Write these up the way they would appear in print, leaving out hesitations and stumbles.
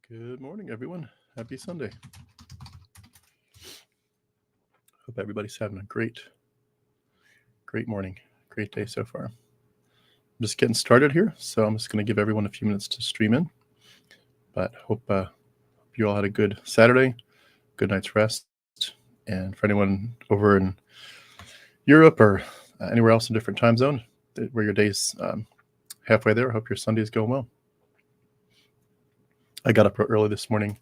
Good morning, everyone. Happy Sunday. Hope everybody's having a great morning, great day so far. I'm just getting started here, so I'm just going to give everyone a few minutes to stream in. But hope you all had a good Saturday, good night's rest. And for anyone over in Europe or anywhere else in a different time zone where your day's halfway there, I hope your Sunday's going well. I got up early this morning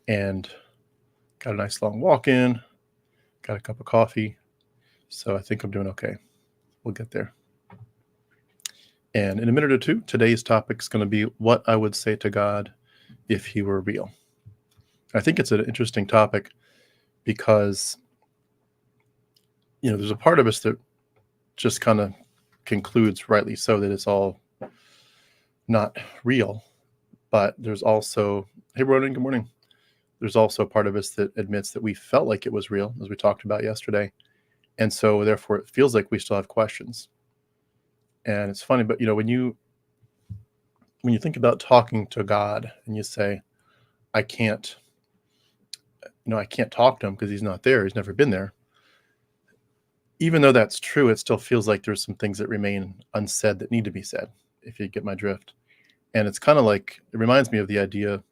and got a nice long walk in, got a cup of coffee, so I think I'm doing okay. We'll get there. And in a minute or two, today's topic is going to be what I would say to God if he were real. I think it's an interesting topic because, there's a part of us that just kind of concludes, rightly so, that it's all not real. But there's also, hey, Ronan, good morning. There's also a part of us that admits that we felt like it was real, as we talked about yesterday. And so therefore it feels like we still have questions. And it's funny, but when you think about talking to God and you say, I can't talk to him because he's not there. He's never been there. Even though that's true, it still feels like there's some things that remain unsaid that need to be said, if you get my drift. And it's kind of like, it reminds me of the idea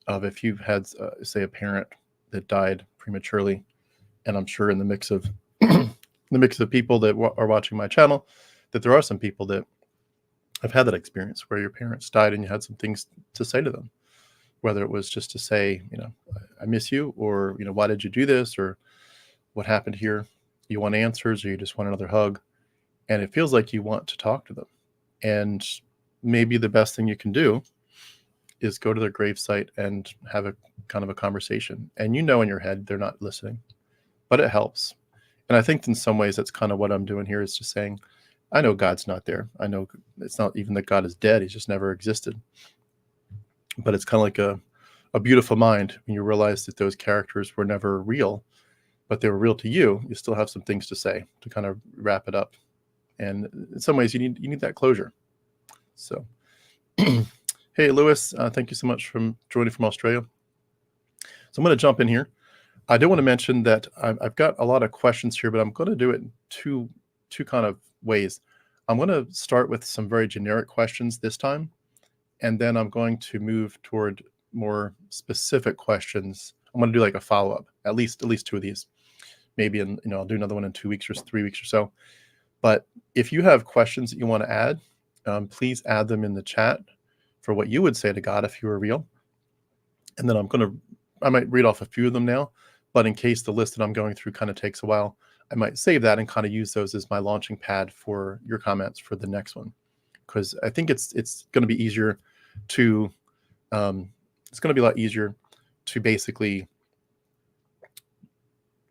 of if you've had, say, a parent that died prematurely, and I'm sure in the mix of people that are watching my channel, that there are some people that have had that experience where your parents died and you had some things to say to them, whether it was just to say, I miss you, or, why did you do this, or what happened here? You want answers, or you just want another hug, and it feels like you want to talk to them. And maybe the best thing you can do is go to their gravesite and have a kind of a conversation. And in your head, they're not listening, but it helps. And I think in some ways, that's kind of what I'm doing here, is just saying, I know God's not there. I know it's not even that God is dead. He's just never existed. But it's kind of like a beautiful mind when you realize that those characters were never real, but they were real to you. You still have some things to say to kind of wrap it up. And in some ways, you need that closure. So, hey, Lewis, thank you so much for joining from Australia. So I'm going to jump in here. I do want to mention that I've got a lot of questions here, but I'm going to do it in two kind of ways. I'm going to start with some very generic questions this time, and then I'm going to move toward more specific questions. I'm going to do like a follow-up, at least two of these. Maybe I'll do another one in 2 weeks or 3 weeks or so. But if you have questions that you want to add, please add them in the chat for what you would say to God if you were real. And then I might read off a few of them now, but in case the list that I'm going through kind of takes a while, I might save that and kind of use those as my launching pad for your comments for the next one. Because I think it's going to be easier to, it's going to be a lot easier to basically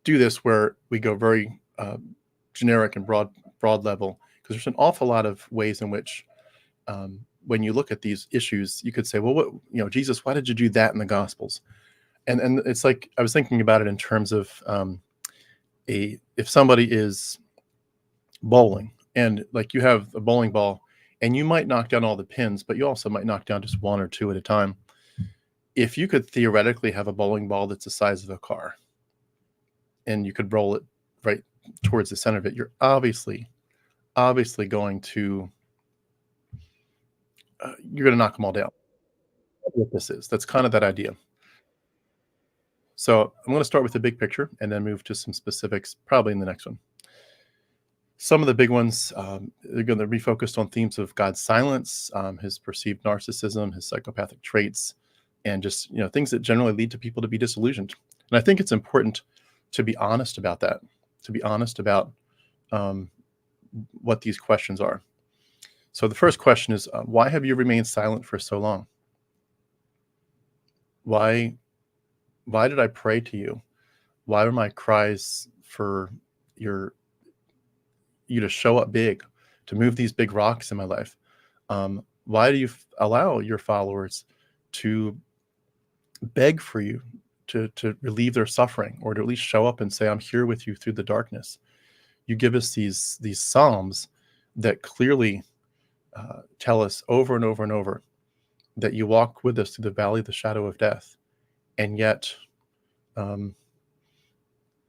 do this where we go very generic and broad level, because there's an awful lot of ways in which when you look at these issues, you could say, well, what, Jesus, why did you do that in the Gospels? And it's like, I was thinking about it in terms of if somebody is bowling and like you have a bowling ball and you might knock down all the pins, but you also might knock down just one or two at a time. If you could theoretically have a bowling ball that's the size of a car and you could roll it right towards the center of it, you're obviously going to knock them all down. What this is, that's kind of that idea. So I'm going to start with the big picture and then move to some specifics probably in the next one. Some of the big ones, they're going to be focused on themes of God's silence, his perceived narcissism, his psychopathic traits, and just things that generally lead to people to be disillusioned. And I think it's important to be honest about that, to be honest about what these questions are. So the first question is, why have you remained silent for so long? Why did I pray to you? Why were my cries for you to show up big, to move these big rocks in my life? Why do you allow your followers to beg for you to relieve their suffering, or to at least show up and say, I'm here with you through the darkness? You give us these psalms that clearly tell us over and over and over that you walk with us through the valley of the shadow of death, and yet um,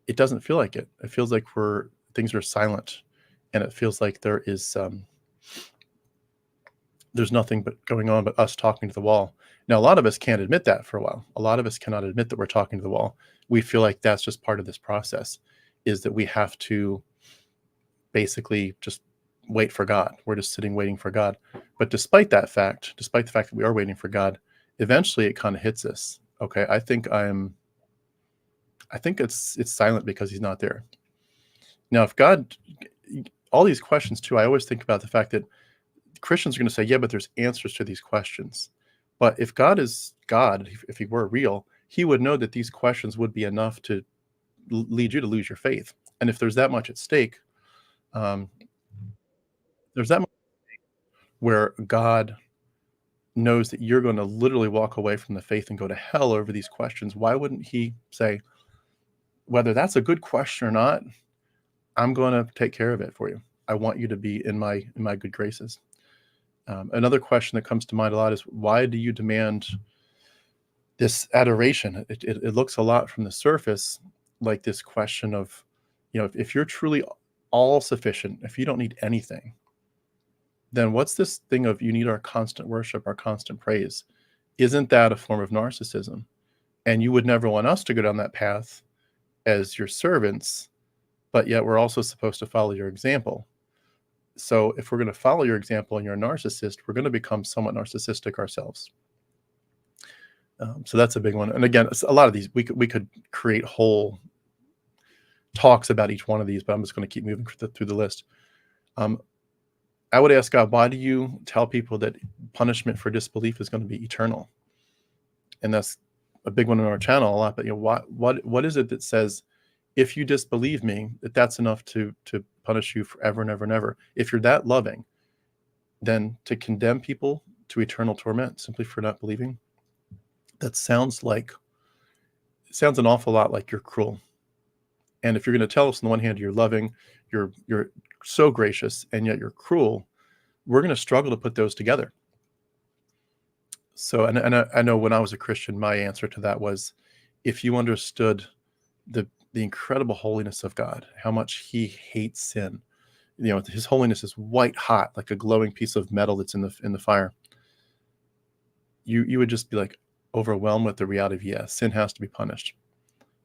it doesn't feel like it. It feels like things are silent, and it feels like there's nothing but going on but us talking to the wall. Now, a lot of us can't admit that for a while. A lot of us cannot admit that we're talking to the wall. We feel like that's just part of this process, is that we have to basically just wait for God. We're just sitting waiting for God. But despite the fact that we are waiting for God, eventually it kind of hits us. Okay, I think it's silent because he's not there. Now, if God, all these questions too, I always think about the fact that Christians are going to say, yeah, but there's answers to these questions. But if God is God, if he were real, he would know that these questions would be enough to lead you to lose your faith. And if there's that much at stake, um, there's that much where God knows that you're going to literally walk away from the faith and go to hell over these questions. Why wouldn't he say, whether that's a good question or not, I'm going to take care of it for you. I want you to be in my good graces. Another question that comes to mind a lot is, why do you demand this adoration? It looks a lot from the surface like this question of, if you're truly all sufficient, if you don't need anything, then what's this thing of you need our constant worship, our constant praise? Isn't that a form of narcissism? And you would never want us to go down that path as your servants, but yet we're also supposed to follow your example. So if we're going to follow your example and you're a narcissist, we're going to become somewhat narcissistic ourselves. So that's a big one. And again, a lot of these, we could create whole talks about each one of these, but I'm just going to keep moving through the list. I would ask God, why do you tell people that punishment for disbelief is going to be eternal? And that's a big one on our channel a lot. But what is it that says, if you disbelieve me, that's enough to punish you forever and ever and ever? If you're that loving, then to condemn people to eternal torment simply for not believing, that sounds an awful lot like you're cruel. And if you're going to tell us on the one hand you're loving, you're so gracious, and yet you're cruel, we're going to struggle to put those together. So, and I know when I was a Christian, my answer to that was, if you understood the incredible holiness of God, how much he hates sin, his holiness is white hot, like a glowing piece of metal that's in the fire, you would just be like overwhelmed with the reality of, yeah, sin has to be punished.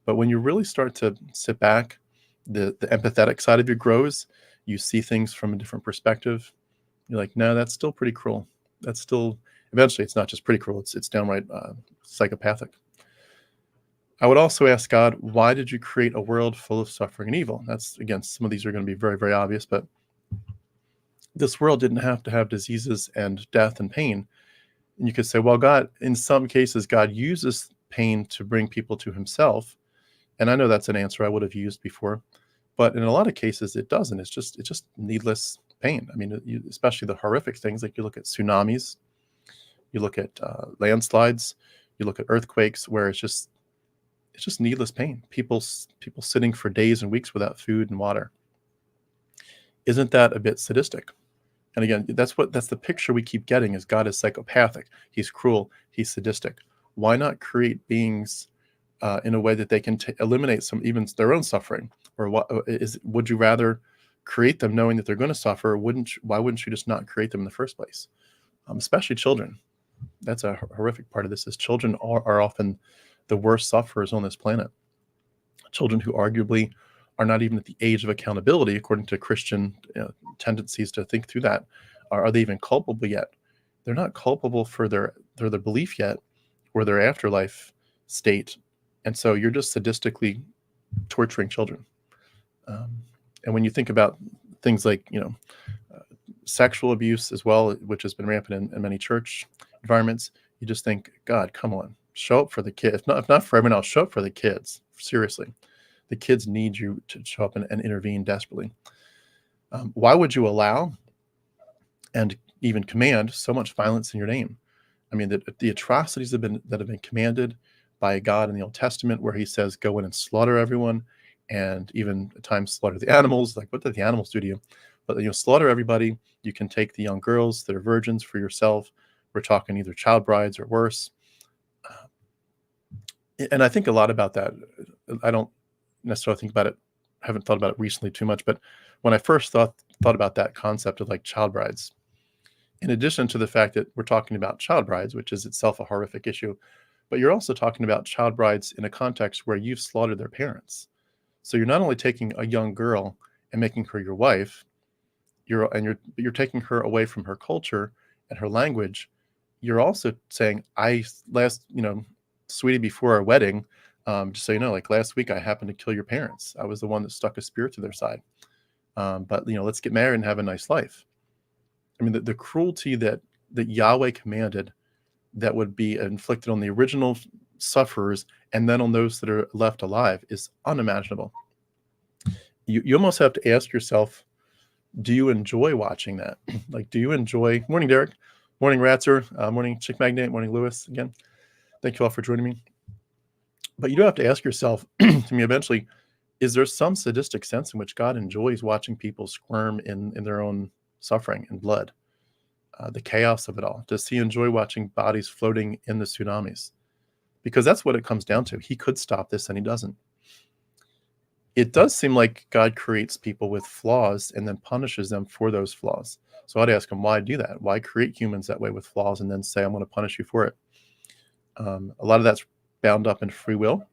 But when you really start to sit back, the empathetic side of you grows. You see things from a different perspective. You're like, no, that's still pretty cruel. That's still, eventually, it's not just pretty cruel. It's downright psychopathic. I would also ask God, why did you create a world full of suffering and evil? That's, again, some of these are going to be very, very obvious, but this world didn't have to have diseases and death and pain. And you could say, well, God, in some cases, God uses pain to bring people to himself. And I know that's an answer I would have used before, but in a lot of cases it doesn't. It's just needless pain. I mean, especially the horrific things, like you look at tsunamis, you look at landslides, you look at earthquakes, where it's just needless pain. People sitting for days and weeks without food and water. Isn't that a bit sadistic? And again, that's the picture we keep getting, is God is psychopathic. He's cruel. He's sadistic. Why not create beings in a way that they can eliminate even their own suffering? Or would you rather create them knowing that they're going to suffer? Why wouldn't you just not create them in the first place? Especially children. That's a horrific part of this, is children are often the worst sufferers on this planet. Children who arguably are not even at the age of accountability, according to Christian tendencies to think through that. Are they even culpable yet? They're not culpable for their belief yet, or their afterlife state. And so you're just sadistically torturing children. And when you think about things like, sexual abuse as well, which has been rampant in many church environments, you just think, God, come on, show up for the kids. If not for everyone else, show up for the kids. Seriously, the kids need you to show up and intervene desperately. Why would you allow and even command so much violence in your name? I mean, the atrocities that have been commanded by God in the Old Testament, where he says, go in and slaughter everyone, and even at times slaughter the animals. Like, what did the animals do to you? But slaughter everybody. You can take the young girls that are virgins for yourself, We're talking either child brides or worse. And I think a lot about that. I don't necessarily think about it, haven't thought about it recently too much, but when I first thought about that concept of like child brides, in addition to the fact that we're talking about child brides, which is itself a horrific issue, but you're also talking about child brides in a context where you've slaughtered their parents. So you're not only taking a young girl and making her your wife, you're taking her away from her culture and her language. You're also saying, sweetie, before our wedding, just so you know, like last week I happened to kill your parents. I was the one that stuck a spear to their side. But let's get married and have a nice life. I mean, the cruelty that Yahweh commanded that would be inflicted on the original sufferers and then on those that are left alive is unimaginable. You almost have to ask yourself, do you enjoy watching that? Like, do you enjoy? Morning, Derek. Morning, Ratzer. Morning, Chick Magnate. Morning, Lewis. Again, thank you all for joining me. But you do have to ask yourself, to me eventually, is there some sadistic sense in which God enjoys watching people squirm in their own suffering and blood? The chaos of it all. Does he enjoy watching bodies floating in the tsunamis? Because that's what it comes down to. He could stop this and he doesn't. It does seem like God creates people with flaws and then punishes them for those flaws. So I'd ask him, why do that? Why create humans that way with flaws and then say, I'm going to punish you for it? A lot of that's bound up in free will,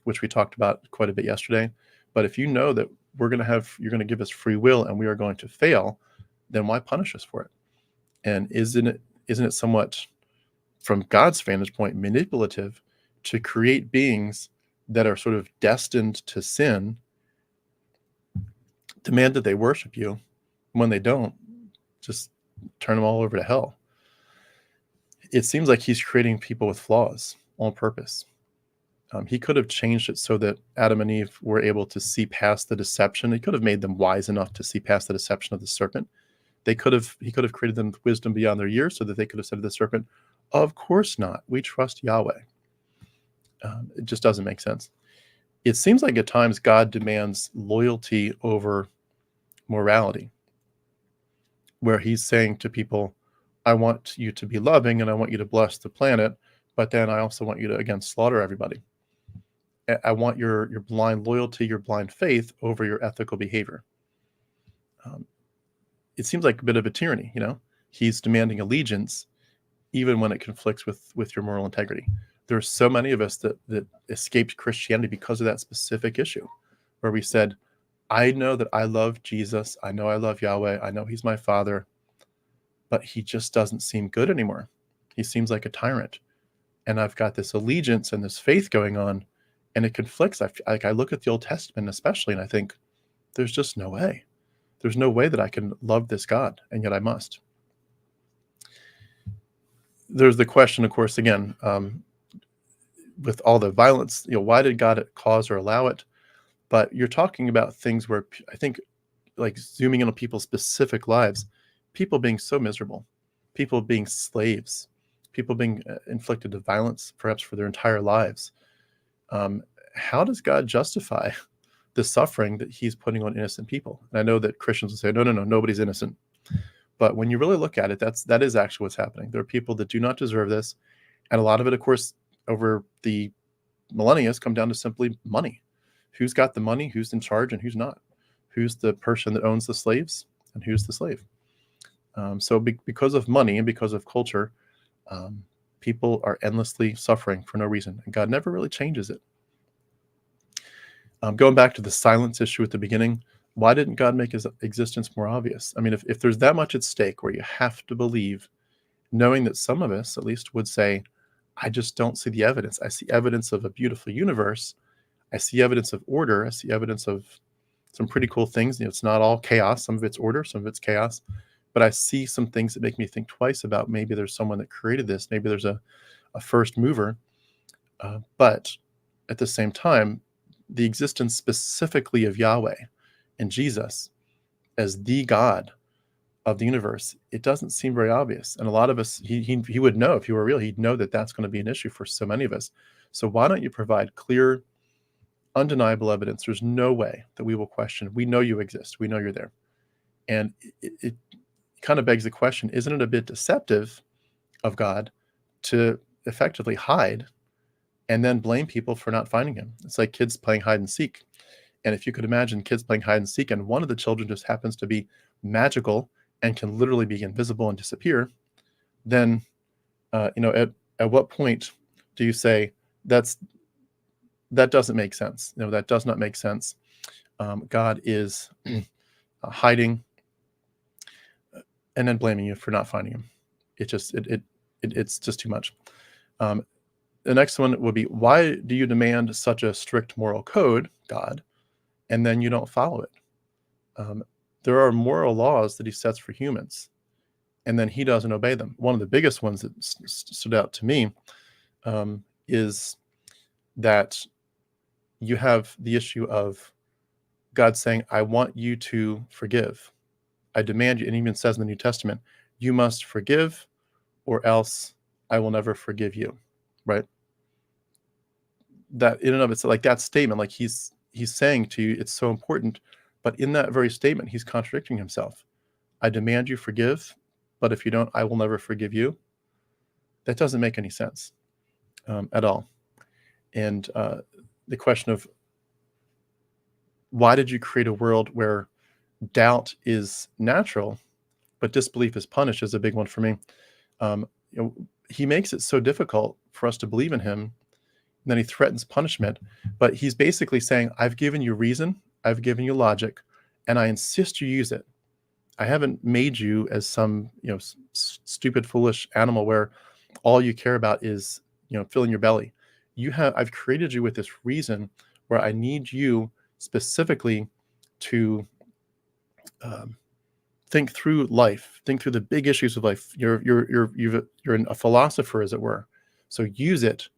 which we talked about quite a bit yesterday. But if you know that you're going to give us free will and we are going to fail, then why punish us for it? And isn't it somewhat, from God's vantage point, manipulative to create beings that are sort of destined to sin, demand that they worship you, and when they don't, just turn them all over to hell? It seems like he's creating people with flaws on purpose. He could have changed it so that Adam and Eve were able to see past the deception. He could have made them wise enough to see past the deception of the serpent. He could have created them with wisdom beyond their years so that they could have said to the serpent, of course not. We trust Yahweh. It just doesn't make sense. It seems like at times God demands loyalty over morality, where he's saying to people, I want you to be loving and I want you to bless the planet, but then I also want you to, again, slaughter everybody. I want your blind loyalty, your blind faith over your ethical behavior. It seems like a bit of a tyranny, He's demanding allegiance even when it conflicts with your moral integrity. There are so many of us that escaped Christianity because of that specific issue, where we said, I know that I love Jesus. I know I love Yahweh. I know he's my father, but he just doesn't seem good anymore. He seems like a tyrant. And I've got this allegiance and this faith going on, and it conflicts. I look at the Old Testament especially, and I think, there's just no way. There's no way that I can love this God, and yet I must. There's the question, of course, again, with all the violence, why did God cause or allow it? But you're talking about things where I think, like zooming in on people's specific lives, people being so miserable, people being slaves, people being inflicted with violence, perhaps for their entire lives. How does God justify the suffering that he's putting on innocent people? And I know that Christians will say, no, nobody's innocent. But when you really look at it, that is actually what's happening. There are people that do not deserve this. And a lot of it, of course, over the millennia has come down to simply money. Who's got the money, who's in charge, and who's not? Who's the person that owns the slaves, and who's the slave? So because of money and because of culture, people are endlessly suffering for no reason. And God never really changes it. Going back to the silence issue at the beginning, why didn't God make his existence more obvious? I mean, if there's that much at stake where you have to believe, knowing that some of us at least would say, I just don't see the evidence. I see evidence of a beautiful universe. I see evidence of order. I see evidence of some pretty cool things. It's not all chaos. Some of it's order, some of it's chaos. But I see some things that make me think twice about maybe there's someone that created this. Maybe there's a first mover. But at the same time, the existence specifically of Yahweh and Jesus as the God of the universe, it doesn't seem very obvious. And a lot of us, he would know if he were real, he'd know that that's going to be an issue for so many of us. So why don't you provide clear, undeniable evidence? There's no way that we will question. We know you exist. We know you're there. And it kind of begs the question, isn't it a bit deceptive of God to effectively hide and then blame people for not finding him. It's like kids playing hide and seek. And if you could imagine kids playing hide and seek, and one of the children just happens to be magical and can literally be invisible and disappear, then at what point do you say that doesn't make sense? That does not make sense. God is hiding and then blaming you for not finding him. It's just too much. The next one would be, why do you demand such a strict moral code, God, and then you don't follow it? There are moral laws that he sets for humans, and then he doesn't obey them. One of the biggest ones that stood out to me is that you have the issue of God saying, I want you to forgive. I demand you, and even says in the New Testament, you must forgive or else I will never forgive you, right? That in and of itself, like that statement, like he's saying to you, it's so important, but in that very statement, he's contradicting himself. I demand you forgive, but if you don't, I will never forgive you. That doesn't make any sense at all. And the question of why did you create a world where doubt is natural, but disbelief is punished is a big one for me. He makes it so difficult for us to believe in him, and then he threatens punishment. But he's basically saying, I've given you reason, I've given you logic, and I insist you use it. I haven't made you as some stupid, foolish animal where all you care about is filling your belly. I've created you with this reason where I need you specifically to think through life, think through the big issues of life. You're a philosopher, as it were. So use it,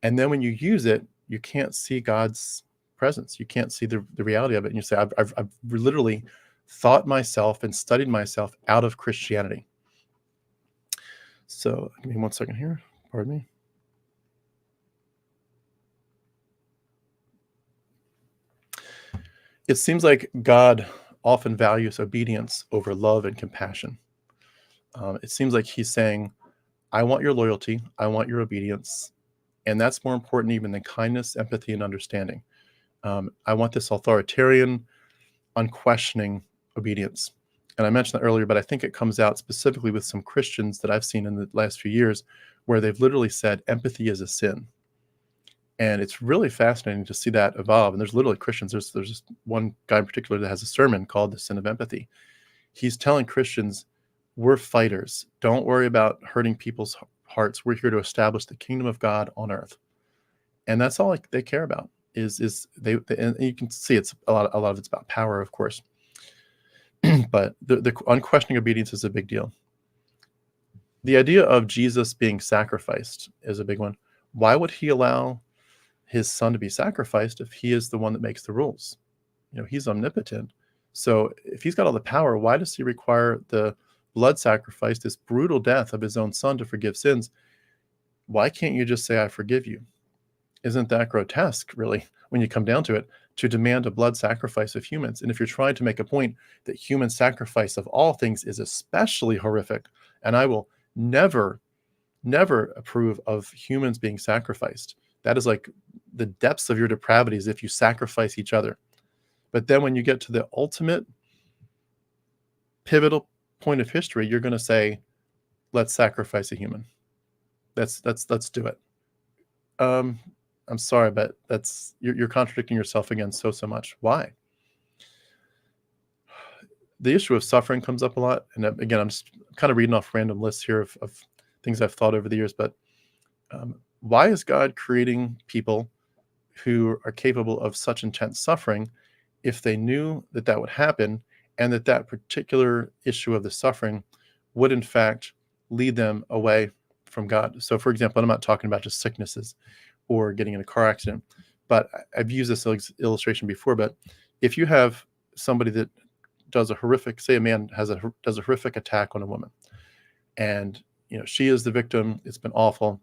and then when you use it, you can't see God's presence. You can't see the reality of it, and you say, I've literally thought myself and studied myself out of Christianity. So give me 1 second here. Pardon me. It seems like God often values obedience over love and compassion. It seems like he's saying, I want your loyalty, I want your obedience, and that's more important even than kindness, empathy, and understanding. I want this authoritarian, unquestioning obedience. And I mentioned that earlier, but I think it comes out specifically with some Christians that I've seen in the last few years where they've literally said empathy is a sin. And it's really fascinating to see that evolve. And there's literally Christians. There's just one guy in particular that has a sermon called The Sin of Empathy. He's telling Christians, we're fighters. Don't worry about hurting people's hearts. We're here to establish the kingdom of God on earth. And that's all they care about is they and you can see it's a lot of it's about power, of course. But the unquestioning obedience is a big deal. The idea of Jesus being sacrificed is a big one. Why would he allow his son to be sacrificed if he is the one that makes the rules? He's omnipotent. So if he's got all the power, why does he require the blood sacrifice, this brutal death of his own son to forgive sins? Why can't you just say, I forgive you? Isn't that grotesque, really, when you come down to it, to demand a blood sacrifice of humans? And if you're trying to make a point that human sacrifice of all things is especially horrific, and I will never approve of humans being sacrificed. That is like the depths of your depravities if you sacrifice each other. But then when you get to the ultimate pivotal point of history, you're going to say, let's sacrifice a human. Let's do it. I'm sorry, but you're contradicting yourself again so much. Why? The issue of suffering comes up a lot. And again, I'm just kind of reading off random lists here of things I've thought over the years. But why is God creating people who are capable of such intense suffering if they knew that would happen and that particular issue of the suffering would in fact lead them away from God? So for example, I'm not talking about just sicknesses or getting in a car accident, but I've used this illustration before. But if you have somebody that does a horrific, say a man does a horrific attack on a woman, and she is the victim, it's been awful,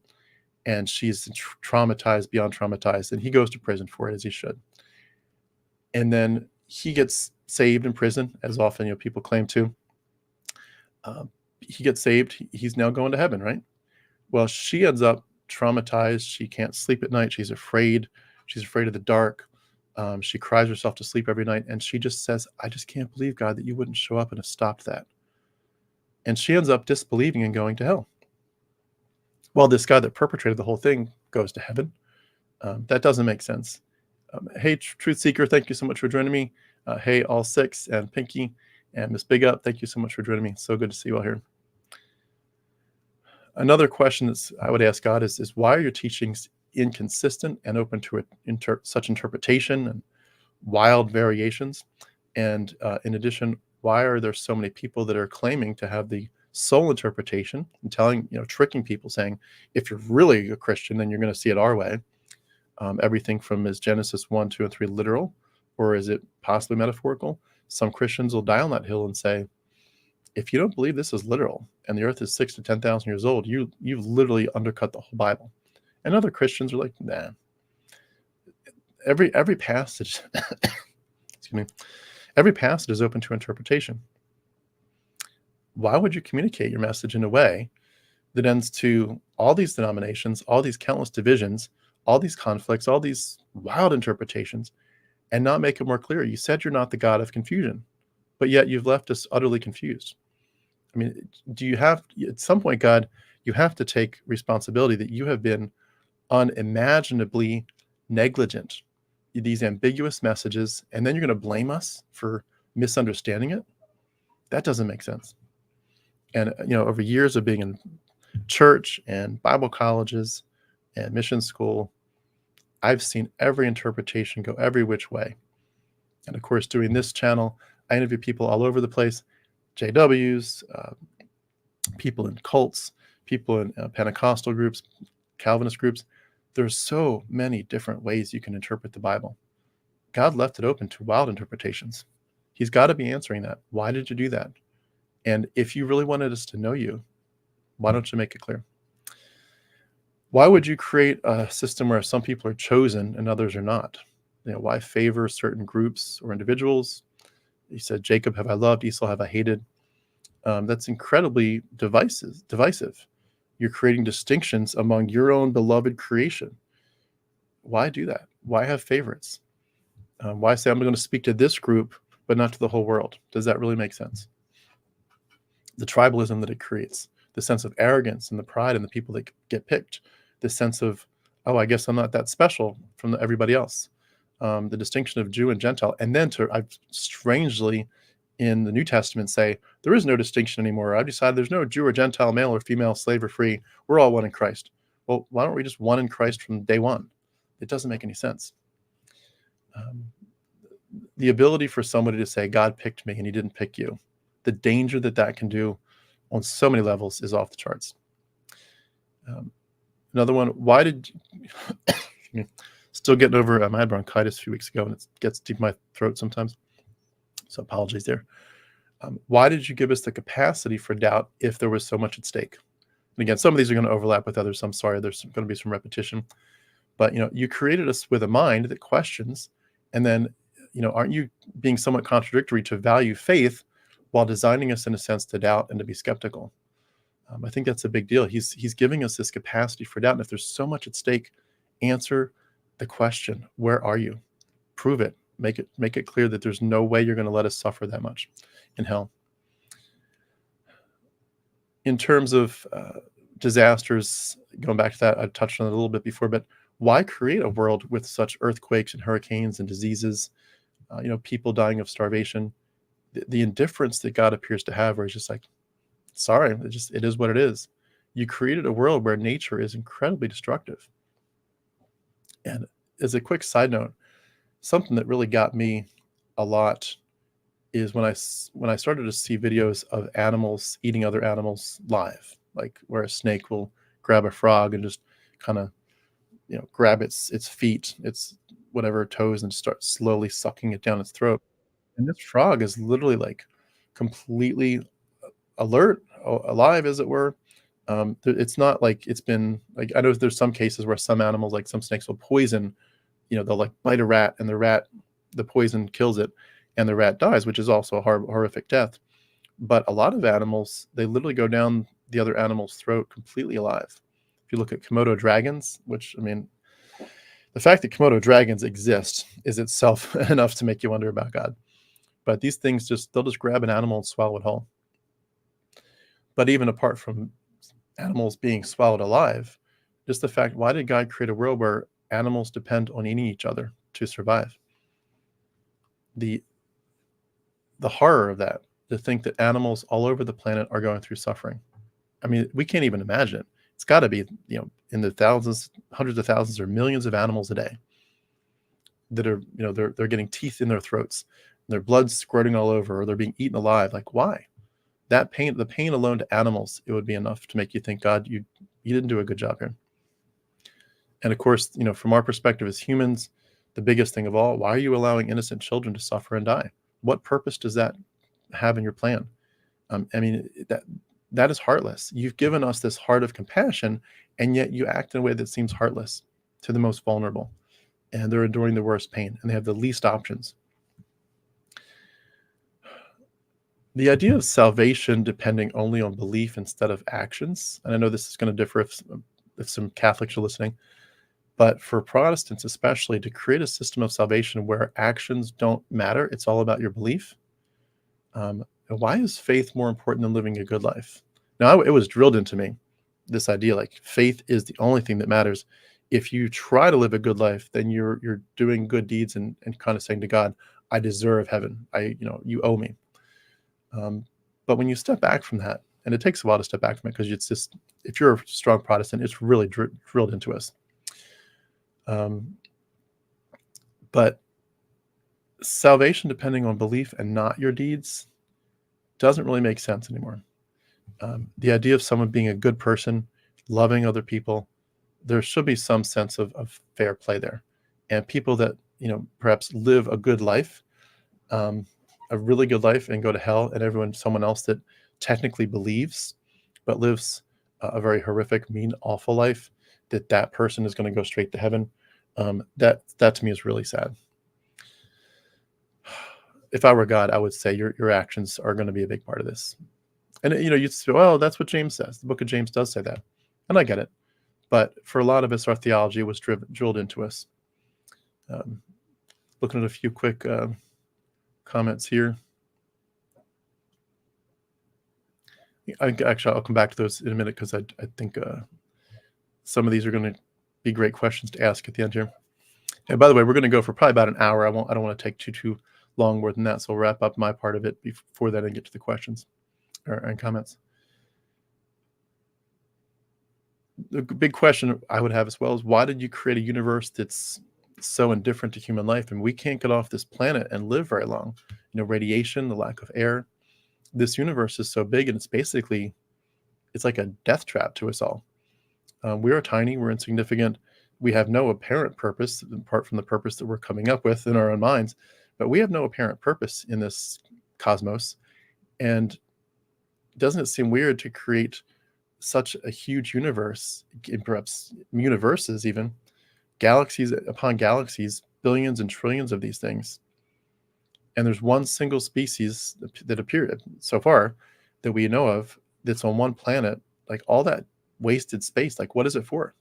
and she's traumatized beyond traumatized, and he goes to prison for it, as he should. And then he gets saved in prison, as often people claim to. He gets saved. He's now going to heaven, right? Well, she ends up traumatized. She can't sleep at night. She's afraid. She's afraid of the dark. She cries herself to sleep every night. And she just says, I just can't believe, God, that you wouldn't show up and have stopped that. And she ends up disbelieving and going to hell. Well, this guy that perpetrated the whole thing goes to heaven. That doesn't make sense. Hey, Truth Seeker, thank you so much for joining me. Hey, All Six and Pinky and Miss Big Up, thank you so much for joining me. So good to see you all here. Another question that I would ask God is why are your teachings inconsistent and open to such interpretation and wild variations? And in addition, why are there so many people that are claiming to have the soul interpretation and tricking people, saying, if you're really a Christian, then you're going to see it our way? Everything from is Genesis 1, 2, and 3 literal, or is it possibly metaphorical? Some Christians will die on that hill and say, if you don't believe this is literal and the earth is 6,000 to 10,000 years old, you've literally undercut the whole Bible. And other Christians are like, nah. Every passage, excuse me, every passage is open to interpretation. Why would you communicate your message in a way that ends to all these denominations, all these countless divisions, all these conflicts, all these wild interpretations, and not make it more clear? You said you're not the God of confusion, but yet you've left us utterly confused. I mean, do you have, at some point, God, you have to take responsibility that you have been unimaginably negligent, these ambiguous messages, and then you're going to blame us for misunderstanding it? That doesn't make sense. And, over years of being in church and Bible colleges and mission school, I've seen every interpretation go every which way. And of course, doing this channel, I interview people all over the place, JWs, people in cults, people in Pentecostal groups, Calvinist groups. There's so many different ways you can interpret the Bible. God left it open to wild interpretations. He's got to be answering that. Why did you do that? And if you really wanted us to know you, why don't you make it clear? Why would you create a system where some people are chosen and others are not? Why favor certain groups or individuals? He said, Jacob have I loved, Esau have I hated. That's incredibly divisive. You're creating distinctions among your own beloved creation. Why do that? Why have favorites? Why say I'm going to speak to this group, but not to the whole world? Does that really make sense? The tribalism that it creates, the sense of arrogance and the pride in the people that get picked, the sense of, oh, I guess I'm not that special from everybody else. The distinction of Jew and Gentile. And then I've strangely in the New Testament say, there is no distinction anymore. I've decided there's no Jew or Gentile, male or female, slave or free. We're all one in Christ. Well, why don't we just one in Christ from day one? It doesn't make any sense. The ability for somebody to say, God picked me and he didn't pick you, the danger that can do on so many levels is off the charts. Another one, why did you, still getting over, I had bronchitis a few weeks ago and it gets deep in my throat sometimes. So apologies there. Why did you give us the capacity for doubt if there was so much at stake? And again, some of these are going to overlap with others. I'm sorry, there's going to be some repetition. But, you created us with a mind that questions. And then, aren't you being somewhat contradictory to value faith while designing us in a sense to doubt and to be skeptical? I think that's a big deal. He's giving us this capacity for doubt. And if there's so much at stake, answer the question, where are you? Prove it. Make it clear that there's no way you're going to let us suffer that much in hell. In terms of disasters, going back to that, I touched on it a little bit before, but why create a world with such earthquakes and hurricanes and diseases, people dying of starvation? The indifference that God appears to have, where he's just like, sorry, it is what it is. You created a world where nature is incredibly destructive. And as a quick side note, something that really got me a lot is when I started to see videos of animals eating other animals live, like where a snake will grab a frog and just kind of, grab its feet, its whatever toes, and start slowly sucking it down its throat. And this frog is literally like completely alert, alive, as it were. It's not like it's been like, I know there's some cases where some animals, like some snakes, will poison. They'll like bite a rat, and the poison kills it, and the rat dies, which is also a horrific death. But a lot of animals, they literally go down the other animal's throat completely alive. If you look at Komodo dragons, which, I mean, the fact that Komodo dragons exist is itself enough to make you wonder about God. But these things they'll just grab an animal and swallow it whole. But even apart from animals being swallowed alive, just the fact, why did God create a world where animals depend on eating each other to survive? The horror of that, to think that animals all over the planet are going through suffering. I mean, we can't even imagine it. It's got to be, in the thousands, hundreds of thousands, or millions of animals a day that are, they're getting teeth in their throats, their blood's squirting all over, or they're being eaten alive. Like, why? That pain, the pain alone to animals, it would be enough to make you think, God, you didn't do a good job here. And of course, from our perspective as humans, the biggest thing of all, why are you allowing innocent children to suffer and die? What purpose does that have in your plan? I mean, that is heartless. You've given us this heart of compassion, and yet you act in a way that seems heartless to the most vulnerable, and they're enduring the worst pain, and they have the least options. The idea of salvation depending only on belief instead of actions, and I know this is going to differ if some Catholics are listening, but for Protestants especially, to create a system of salvation where actions don't matter, it's all about your belief. Why is faith more important than living a good life? Now, it was drilled into me, this idea, like faith is the only thing that matters. If you try to live a good life, then you're doing good deeds and kind of saying to God, I deserve heaven. You owe me. But when you step back from that, and it takes a while to step back from it, because it's just, if you're a strong Protestant, it's really drilled into us. But salvation depending on belief and not your deeds doesn't really make sense anymore. The idea of someone being a good person, loving other people, there should be some sense of fair play there. And people that, perhaps live a good life, a really good life, and go to hell, and someone else that technically believes but lives a very horrific, mean, awful life, that person is going to go straight to heaven. That to me is really sad. If I were God, I would say your actions are going to be a big part of this. And you'd say, well, that's what James says. The book of James does say that, and I get it. But for a lot of us, our theology was drilled into us. Looking at a few quick comments here. Actually, I'll come back to those in a minute, because I think some of these are going to be great questions to ask at the end here. And by the way, we're going to go for probably about an hour. I don't want to take too long more than that, so I'll wrap up my part of it before that and get to the questions and comments. The big question I would have as well is, why did you create a universe that's so indifferent to human life? And we can't get off this planet and live very long. Radiation, the lack of air. This universe is so big, and it's like a death trap to us all. We are tiny, we're insignificant. We have no apparent purpose, apart from the purpose that we're coming up with in our own minds. But we have no apparent purpose in this cosmos. And doesn't it seem weird to create such a huge universe, and perhaps universes even, galaxies upon galaxies, billions and trillions of these things, and there's one single species that appeared so far that we know of that's on one planet? Like, all that wasted space, like, what is it for?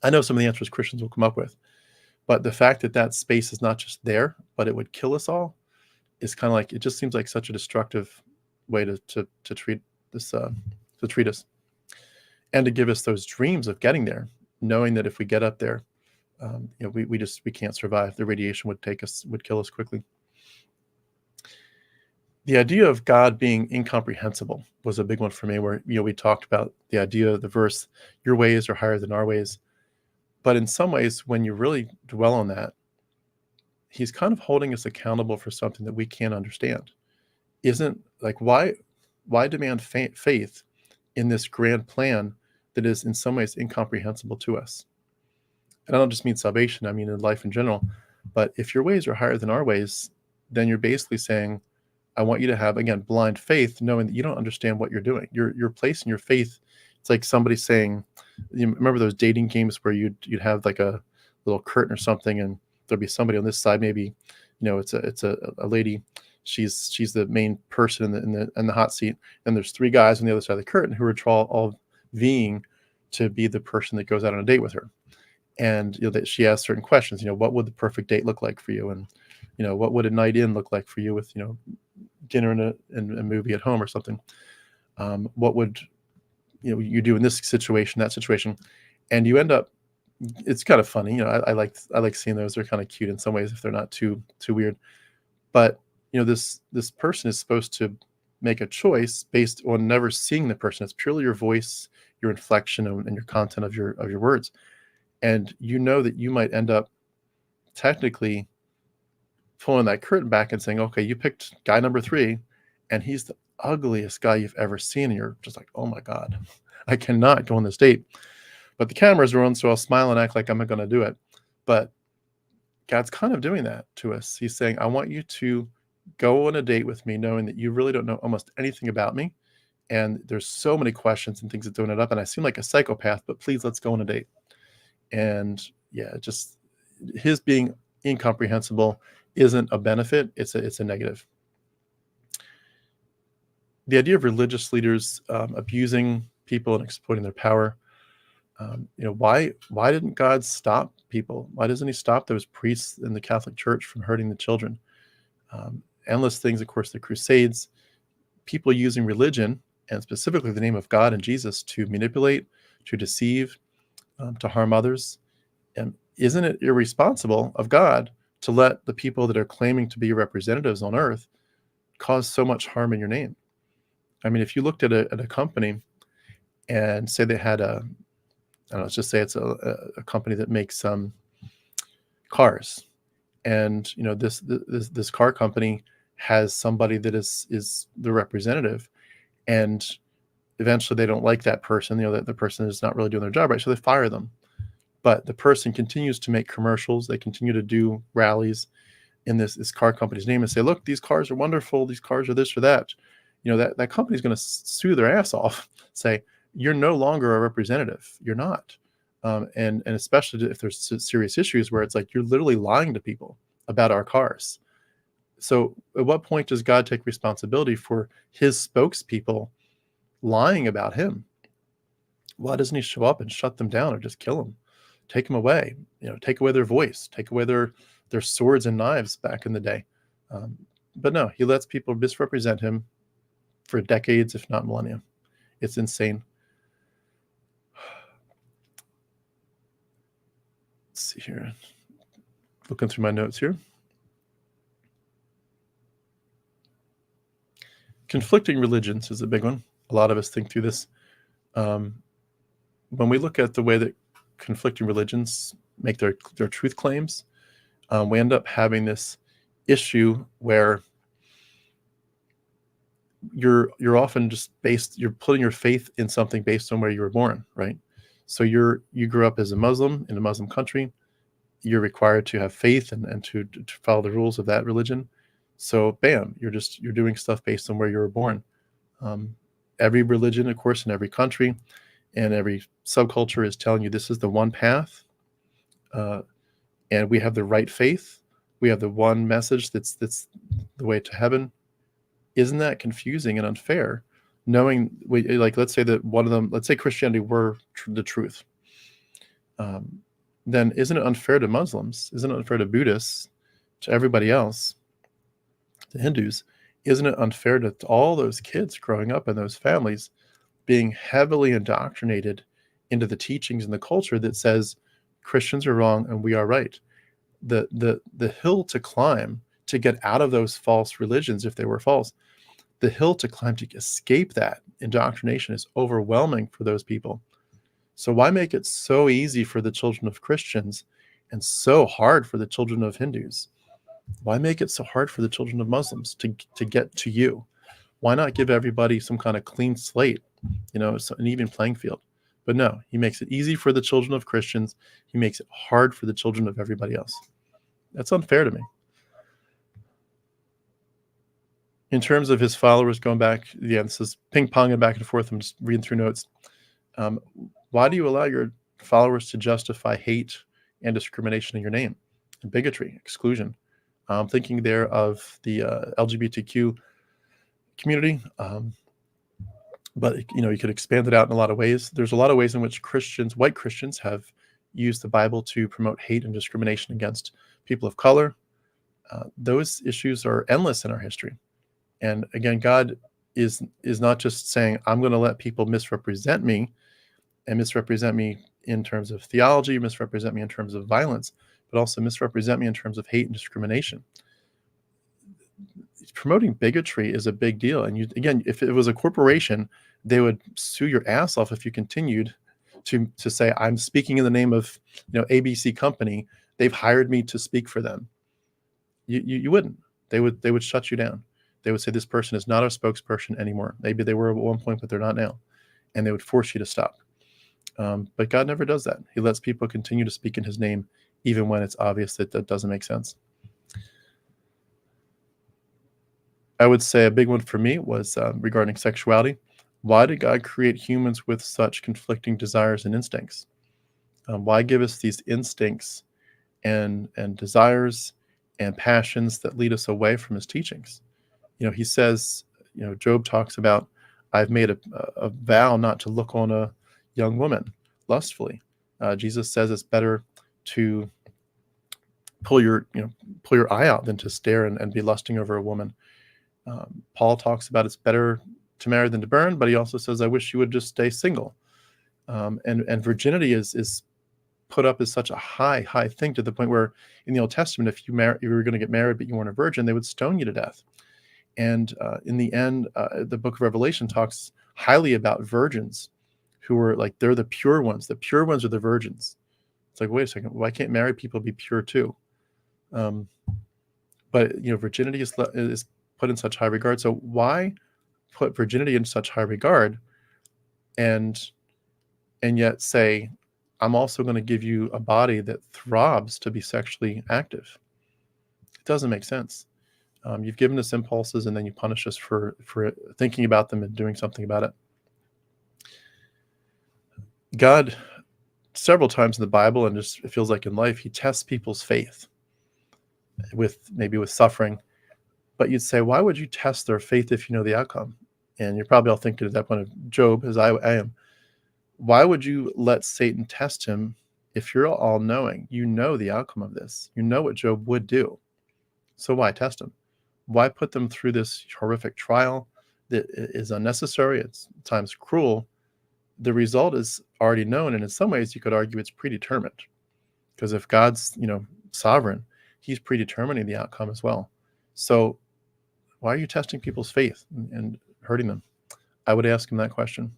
I know some of the answers Christians will come up with, but the fact that space is not just there, but it would kill us all, is kind of like, it just seems like such a destructive way to treat this, to treat us, and to give us those dreams of getting there, knowing that if we get up there, we can't survive. The radiation would kill us quickly. The idea of God being incomprehensible was a big one for me, where we talked about the idea of the verse, your ways are higher than our ways. But in some ways, when you really dwell on that, he's kind of holding us accountable for something that we can't understand. Isn't, like, why demand faith in this grand plan that is in some ways incomprehensible to us? And I don't just mean salvation, I mean in life in general. But if your ways are higher than our ways, then you're basically saying, I want you to have, again, blind faith, knowing that you don't understand what you're doing. You're placing your faith. It's like somebody saying, you remember those dating games where you'd have like a little curtain or something, and there'll be somebody on this side, maybe, it's a lady. She's the main person in the hot seat, and there's three guys on the other side of the curtain who are all vying to be the person that goes out on a date with her. And that she asks certain questions. What would the perfect date look like for you? And what would a night in look like for you with dinner and a movie at home or something? What would you do in this situation, that situation? And you end up, it's kind of funny. I like seeing those. They're kind of cute in some ways if they're not too weird. But this person is supposed to make a choice based on never seeing the person. It's purely your voice, your inflection, and your content of your words. And that you might end up technically pulling that curtain back and saying, okay, you picked guy number 3, and he's the ugliest guy you've ever seen. And you're just like, oh my God, I cannot go on this date. But the cameras are on, so I'll smile and act like I'm not going to do it. But God's kind of doing that to us. He's saying, I want you to go on a date with me, knowing that you really don't know almost anything about me. And there's so many questions and things that don't add up. And I seem like a psychopath, but please, let's go on a date. And yeah, just his being incomprehensible isn't a benefit. It's a negative. The idea of religious leaders abusing people and exploiting their power. Why didn't God stop people? Why doesn't he stop those priests in the Catholic Church from hurting the children? Endless things, of course, the Crusades, people using religion and specifically the name of God and Jesus to manipulate, to deceive, to harm others. And isn't it irresponsible of God to let the people that are claiming to be representatives on earth cause so much harm in your name? I mean, if you looked at a company and say they had I don't know, let's just say it's a company that makes cars, and this car company has somebody that is the representative, and eventually they don't like that person. That the person is not really doing their job right, so they fire them. But the person continues to make commercials. They continue to do rallies in this car company's name and say, look, these cars are wonderful. These cars are this or that. That company's going to sue their ass off, say, you're no longer a representative. You're not. And especially if there's serious issues where it's like, you're literally lying to people about our cars. So at what point does God take responsibility for his spokespeople lying about him? Why doesn't he show up and shut them down or just kill them? Take them away, take away their voice, take away their swords and knives back in the day. But no, he lets people misrepresent him for decades, if not millennia. It's insane. Let's see here. Looking through my notes here. Conflicting religions is a big one. A lot of us think through this. When we look at the way that conflicting religions make their truth claims, we end up having this issue where you're often just you're putting your faith in something based on where you were born, right? So you grew up as a Muslim in a Muslim country. You're required to have faith and to follow the rules of that religion. So bam, you're doing stuff based on where you were born. Every religion, of course, in every country and every subculture is telling you this is the one path, and we have the right faith. We have the one message that's the way to heaven. Isn't that confusing and unfair? Knowing, let's say that one of them, let's say Christianity were the truth, then isn't it unfair to Muslims? Isn't it unfair to Buddhists, to everybody else, to Hindus? Isn't it unfair to all those kids growing up in those families being heavily indoctrinated into the teachings and the culture that says Christians are wrong and we are right? The hill to climb to get out of those false religions, if they were false, the hill to climb to escape that indoctrination is overwhelming for those people. So why make it so easy for the children of Christians and so hard for the children of Hindus? Why make it so hard for the children of Muslims to get to you? Why not give everybody some kind of clean slate, an even playing field? But no, he makes it easy for the children of Christians. He makes it hard for the children of everybody else. That's unfair to me. In terms of his followers, going back, this is ping-ponging back and forth. I'm just reading through notes. Why do you allow your followers to justify hate and discrimination in your name, and bigotry, exclusion? I'm thinking there of the LGBTQ community. But you could expand it out in a lot of ways. There's a lot of ways in which white Christians, have used the Bible to promote hate and discrimination against people of color. Those issues are endless in our history. And again, God is not just saying, I'm going to let people misrepresent me, and misrepresent me in terms of theology, misrepresent me in terms of violence, but also misrepresent me in terms of hate and discrimination. Promoting bigotry is a big deal. And again, if it was a corporation, they would sue your ass off if you continued to say, I'm speaking in the name of ABC company. They've hired me to speak for them. You wouldn't. They would shut you down. They would say, this person is not a spokesperson anymore. Maybe they were at one point, but they're not now. And they would force you to stop. But God never does that. He lets people continue to speak in his name, even when it's obvious that that doesn't make sense. I would say a big one for me was regarding sexuality. Why did God create humans with such conflicting desires and instincts? Why give us these instincts and desires and passions that lead us away from his teachings? He says, Job talks about, I've made a vow not to look on a young woman lustfully. Jesus says it's better to pull your eye out than to stare and be lusting over a woman. Paul talks about it's better to marry than to burn, but he also says, I wish you would just stay single. And virginity is put up as such a high thing, to the point where in the Old Testament, if you were going to get married but you weren't a virgin, they would stone you to death. And in the end, the book of Revelation talks highly about virgins who were like, they're the pure ones. The pure ones are the virgins. It's like, wait a second, why can't married people be pure too? But virginity is put in such high regard. So why put virginity in such high regard, and yet say, I'm also going to give you a body that throbs to be sexually active? It doesn't make sense. You've given us impulses, and then you punish us for thinking about them and doing something about it. God, several times in the Bible, and just it feels like in life, he tests people's faith maybe with suffering. But you'd say, why would you test their faith if you know the outcome? And you're probably all thinking at that point of Job, as I am. Why would you let Satan test him if you're all knowing? You know the outcome of this. You know what Job would do. So why test him? Why put them through this horrific trial that is unnecessary? It's at times cruel. The result is already known, and in some ways you could argue it's predetermined, because if God's sovereign, he's predetermining the outcome as well. So why are you testing people's faith and hurting them? I would ask him that question.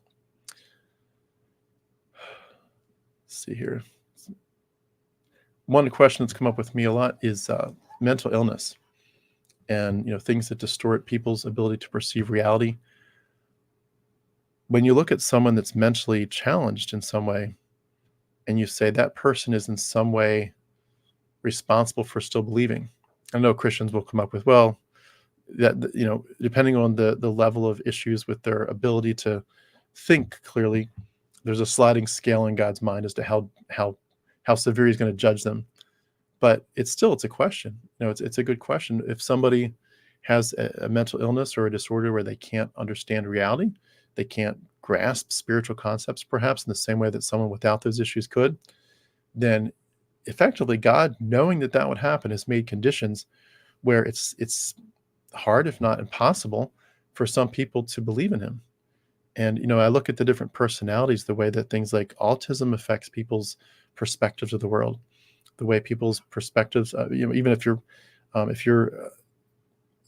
Let's see here. One question that's come up with me a lot is mental illness, and things that distort people's ability to perceive reality. When you look at someone that's mentally challenged in some way, and you say that person is in some way responsible for still believing, I know Christians will come up with, well, that depending on the level of issues with their ability to think clearly, there's a sliding scale in God's mind as to how severe he's going to judge them. But it's a question. It's a good question. If somebody has a mental illness or a disorder where they can't understand reality, they can't grasp spiritual concepts perhaps in the same way that someone without those issues could, then effectively God, knowing that would happen, has made conditions where it's hard, if not impossible, for some people to believe in him. And I look at the different personalities, the way that things like autism affects people's perspectives of the world, the way people's perspectives, even if you're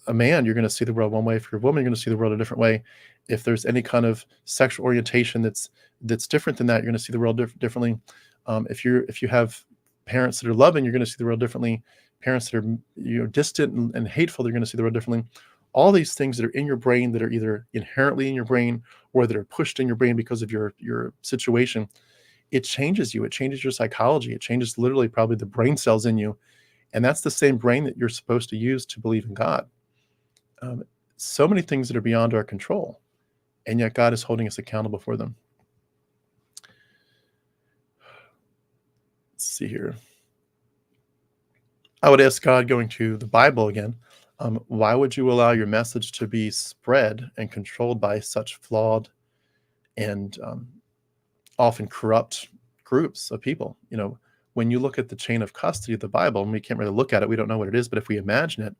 a man, you're going to see the world one way. If you're a woman, you're going to see the world a different way. If there's any kind of sexual orientation that's different than that, you're going to see the world differently. If you have parents that are loving, you're going to see the world differently. Parents that are distant and hateful, they're going to see the world differently. All these things that are in your brain, that are either inherently in your brain or that are pushed in your brain because of your situation, it changes you. It changes your psychology. It changes literally probably the brain cells in you. And that's the same brain that you're supposed to use to believe in God. So many things that are beyond our control, and yet God is holding us accountable for them. Let's see here. I would ask God, going to the Bible again, why would you allow your message to be spread and controlled by such flawed and often corrupt groups of people. When you look at the chain of custody of the Bible, and we can't really look at it, we don't know what it is, but if we imagine it,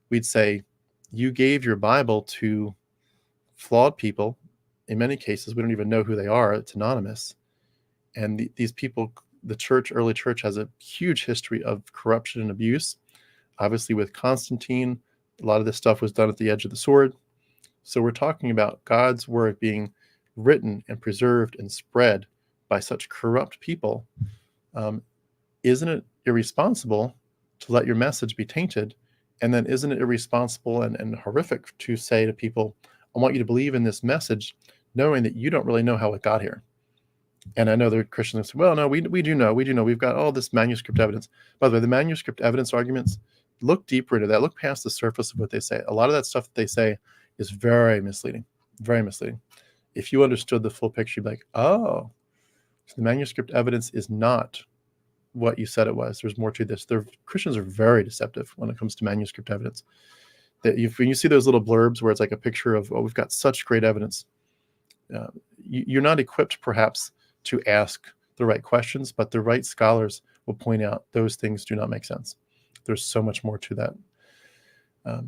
we'd say you gave your Bible to flawed people. In many cases, we don't even know who they are. It's anonymous. And these people, the early church has a huge history of corruption and abuse. Obviously, with Constantine, a lot of this stuff was done at the edge of the sword. So we're talking about God's word being written and preserved and spread by such corrupt people. Isn't it irresponsible to let your message be tainted? And then isn't it irresponsible and horrific to say to people, I want you to believe in this message, knowing that you don't really know how it got here? And I know there are Christians who say, well, no, we do know. We've got all this manuscript evidence. By the way, the manuscript evidence arguments, look deeper into that. Look past the surface of what they say. A lot of that stuff that they say is very misleading, very misleading. If you understood the full picture, you'd be like, oh, so the manuscript evidence is not what you said it was. There's more to this. Christians are very deceptive when it comes to manuscript evidence. When you see those little blurbs where it's like a picture of, oh, we've got such great evidence, you're not equipped perhaps to ask the right questions, but the right scholars will point out those things do not make sense. There's so much more to that. Let's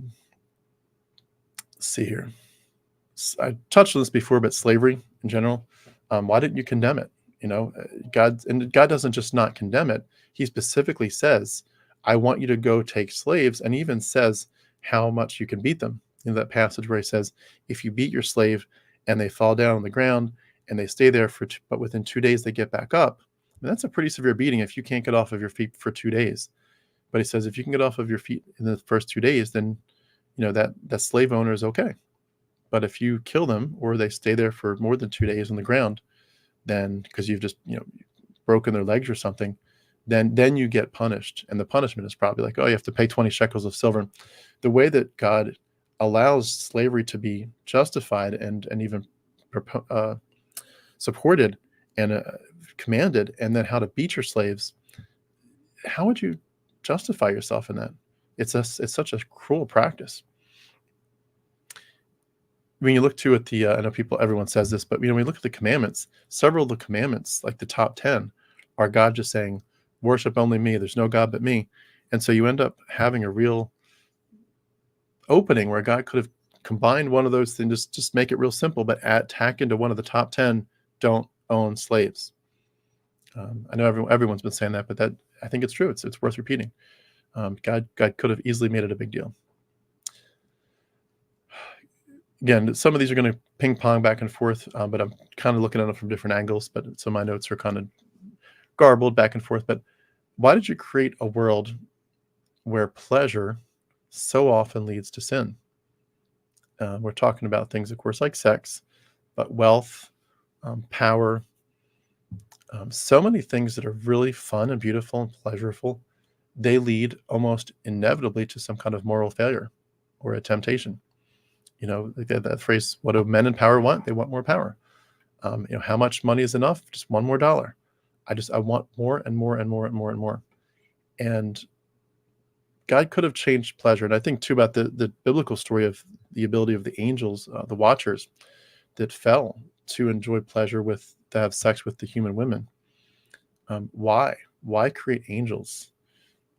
see here. I touched on this before, but slavery in general, why didn't you condemn it? God doesn't just not condemn it. He specifically says, I want you to go take slaves, and even says how much you can beat them. In that passage where he says, if you beat your slave and they fall down on the ground and they stay there but within 2 days they get back up, and that's a pretty severe beating if you can't get off of your feet for 2 days. But he says, if you can get off of your feet in the first 2 days, then that slave owner is okay. But if you kill them or they stay there for more than 2 days on the ground, then because you've just broken their legs or something, then you get punished. And the punishment is probably like, oh, you have to pay 20 shekels of silver. The way that God allows slavery to be justified and even supported and commanded, and then how to beat your slaves, how would you justify yourself in that? It's such a cruel practice. When you look too at I know everyone says this, but when we look at the commandments, several of the commandments, like the top 10, are God just saying, worship only me. There's no God but me. And so you end up having a real opening where God could have combined one of those things, just make it real simple, but tack into one of the top 10, don't own slaves. I know everyone's been saying that, but I think it's true. It's worth repeating. God could have easily made it a big deal. Again, some of these are going to ping pong back and forth, but I'm kind of looking at them from different angles. But so my notes are kind of garbled back and forth. But why did you create a world where pleasure so often leads to sin? We're talking about things, of course, like sex, but wealth, power, so many things that are really fun and beautiful and pleasurable, they lead almost inevitably to some kind of moral failure or a temptation. Like that phrase, what do men in power want? They want more power. How much money is enough? Just one more dollar. I want more and more and more and more and more. And God could have changed pleasure. And I think too about the biblical story of the ability of the angels, the watchers, that fell to enjoy pleasure to have sex with the human women. Why create angels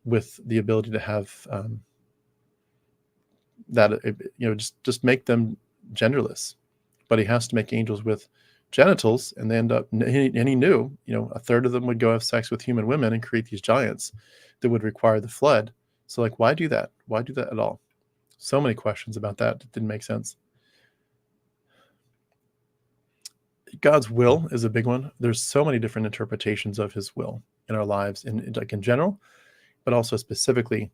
with the ability to have just make them genderless? But he has to make angels with genitals, and they end up, and he knew, a third of them would go have sex with human women and create these giants that would require the flood. So like, why do that? Why do that at all? So many questions about that didn't make sense. God's will is a big one. There's so many different interpretations of his will in our lives, in general, but also specifically.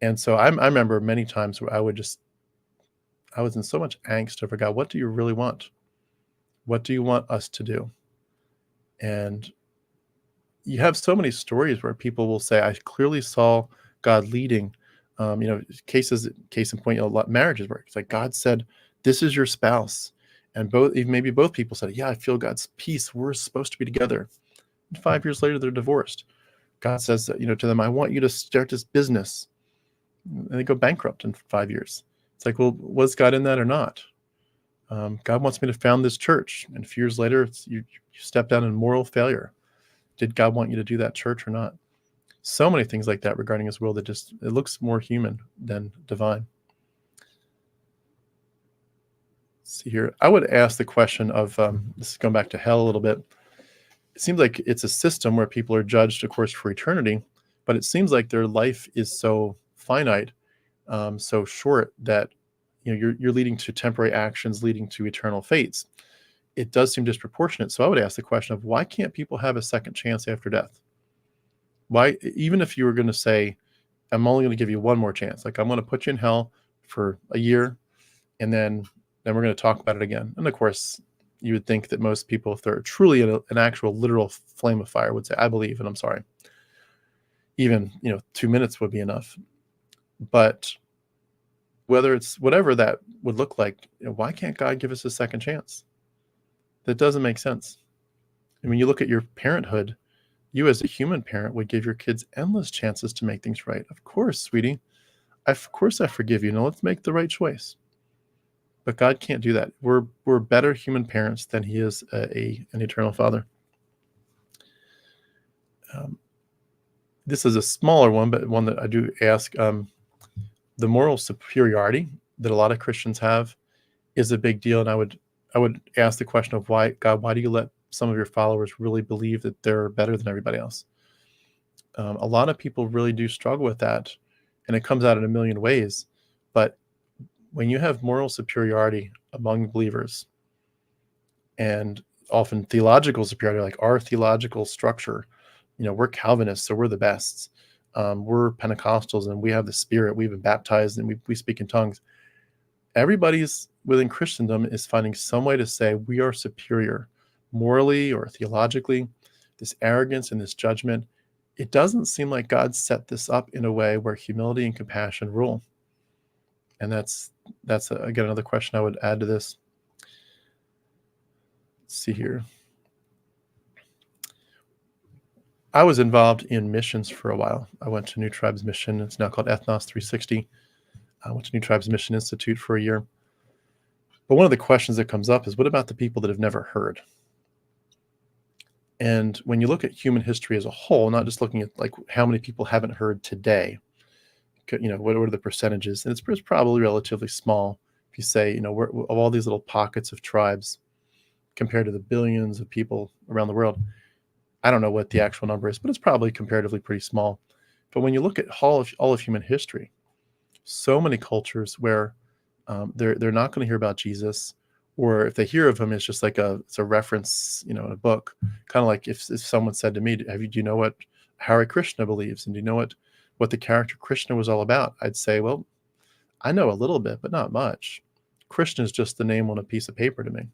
And so I remember many times where I was in so much angst over, God, what do you really want? What do you want us to do? And you have so many stories where people will say, I clearly saw God leading, case in point, a lot marriages where it's like God said, this is your spouse. And maybe both people said, yeah, I feel God's peace. We're supposed to be together. And 5 years later, they're divorced. God says, to them, I want you to start this business. And they go bankrupt in 5 years. It's like, well, was God in that or not? God wants me to found this church, and a few years later, you step down in moral failure. Did God want you to do that church or not? So many things like that regarding his will that it looks more human than divine. Let's see here. I would ask the question of, this is going back to hell a little bit. It seems like it's a system where people are judged, of course, for eternity, but it seems like their life is so finite, so short that you're leading to temporary actions leading to eternal fates. It does seem disproportionate. So I would ask the question of, why can't people have a second chance after death? Why, even if you were going to say, I'm only going to give you one more chance, like I'm going to put you in hell for a year, and then we're going to talk about it again. And of course, you would think that most people, if they're truly in an actual literal flame of fire, would say, I believe, and I'm sorry. Even 2 minutes would be enough. But whether it's whatever that would look like, why can't God give us a second chance? That doesn't make sense. And when you look at your parenthood, you as a human parent would give your kids endless chances to make things right. Of course, sweetie. Of course I forgive you. Now let's make the right choice. But God can't do that. We're better human parents than he is an eternal father. This is a smaller one, but one that I do ask. The moral superiority that a lot of Christians have is a big deal. And I would ask the question of, why, God, why do you let some of your followers really believe that they're better than everybody else? A lot of people really do struggle with that, and it comes out in a million ways. But when you have moral superiority among believers, and often theological superiority, like our theological structure, we're Calvinists, so we're the best. We're Pentecostals, and we have the Spirit. We've been baptized, and we speak in tongues. Everybody's within Christendom is finding some way to say we are superior morally or theologically. This arrogance and this judgment, it doesn't seem like God set this up in a way where humility and compassion rule. And that's again another question I would add to this. Let's see here. I was involved in missions for a while. I went to New Tribes Mission. It's now called Ethnos 360. I went to New Tribes Mission Institute for a year. But one of the questions that comes up is, what about the people that have never heard? And when you look at human history as a whole, not just looking at like how many people haven't heard today, what are the percentages? And it's probably relatively small. If you say, of all these little pockets of tribes compared to the billions of people around the world, I don't know what the actual number is, but it's probably comparatively pretty small. But when you look at all of human history, so many cultures where they're not going to hear about Jesus, or if they hear of him, it's just like it's a reference, in a book. Kind of like if someone said to me, do you know what Hare Krishna believes, and do you know what the character Krishna was all about? I'd say, well, I know a little bit, but not much. Krishna is just the name on a piece of paper to me.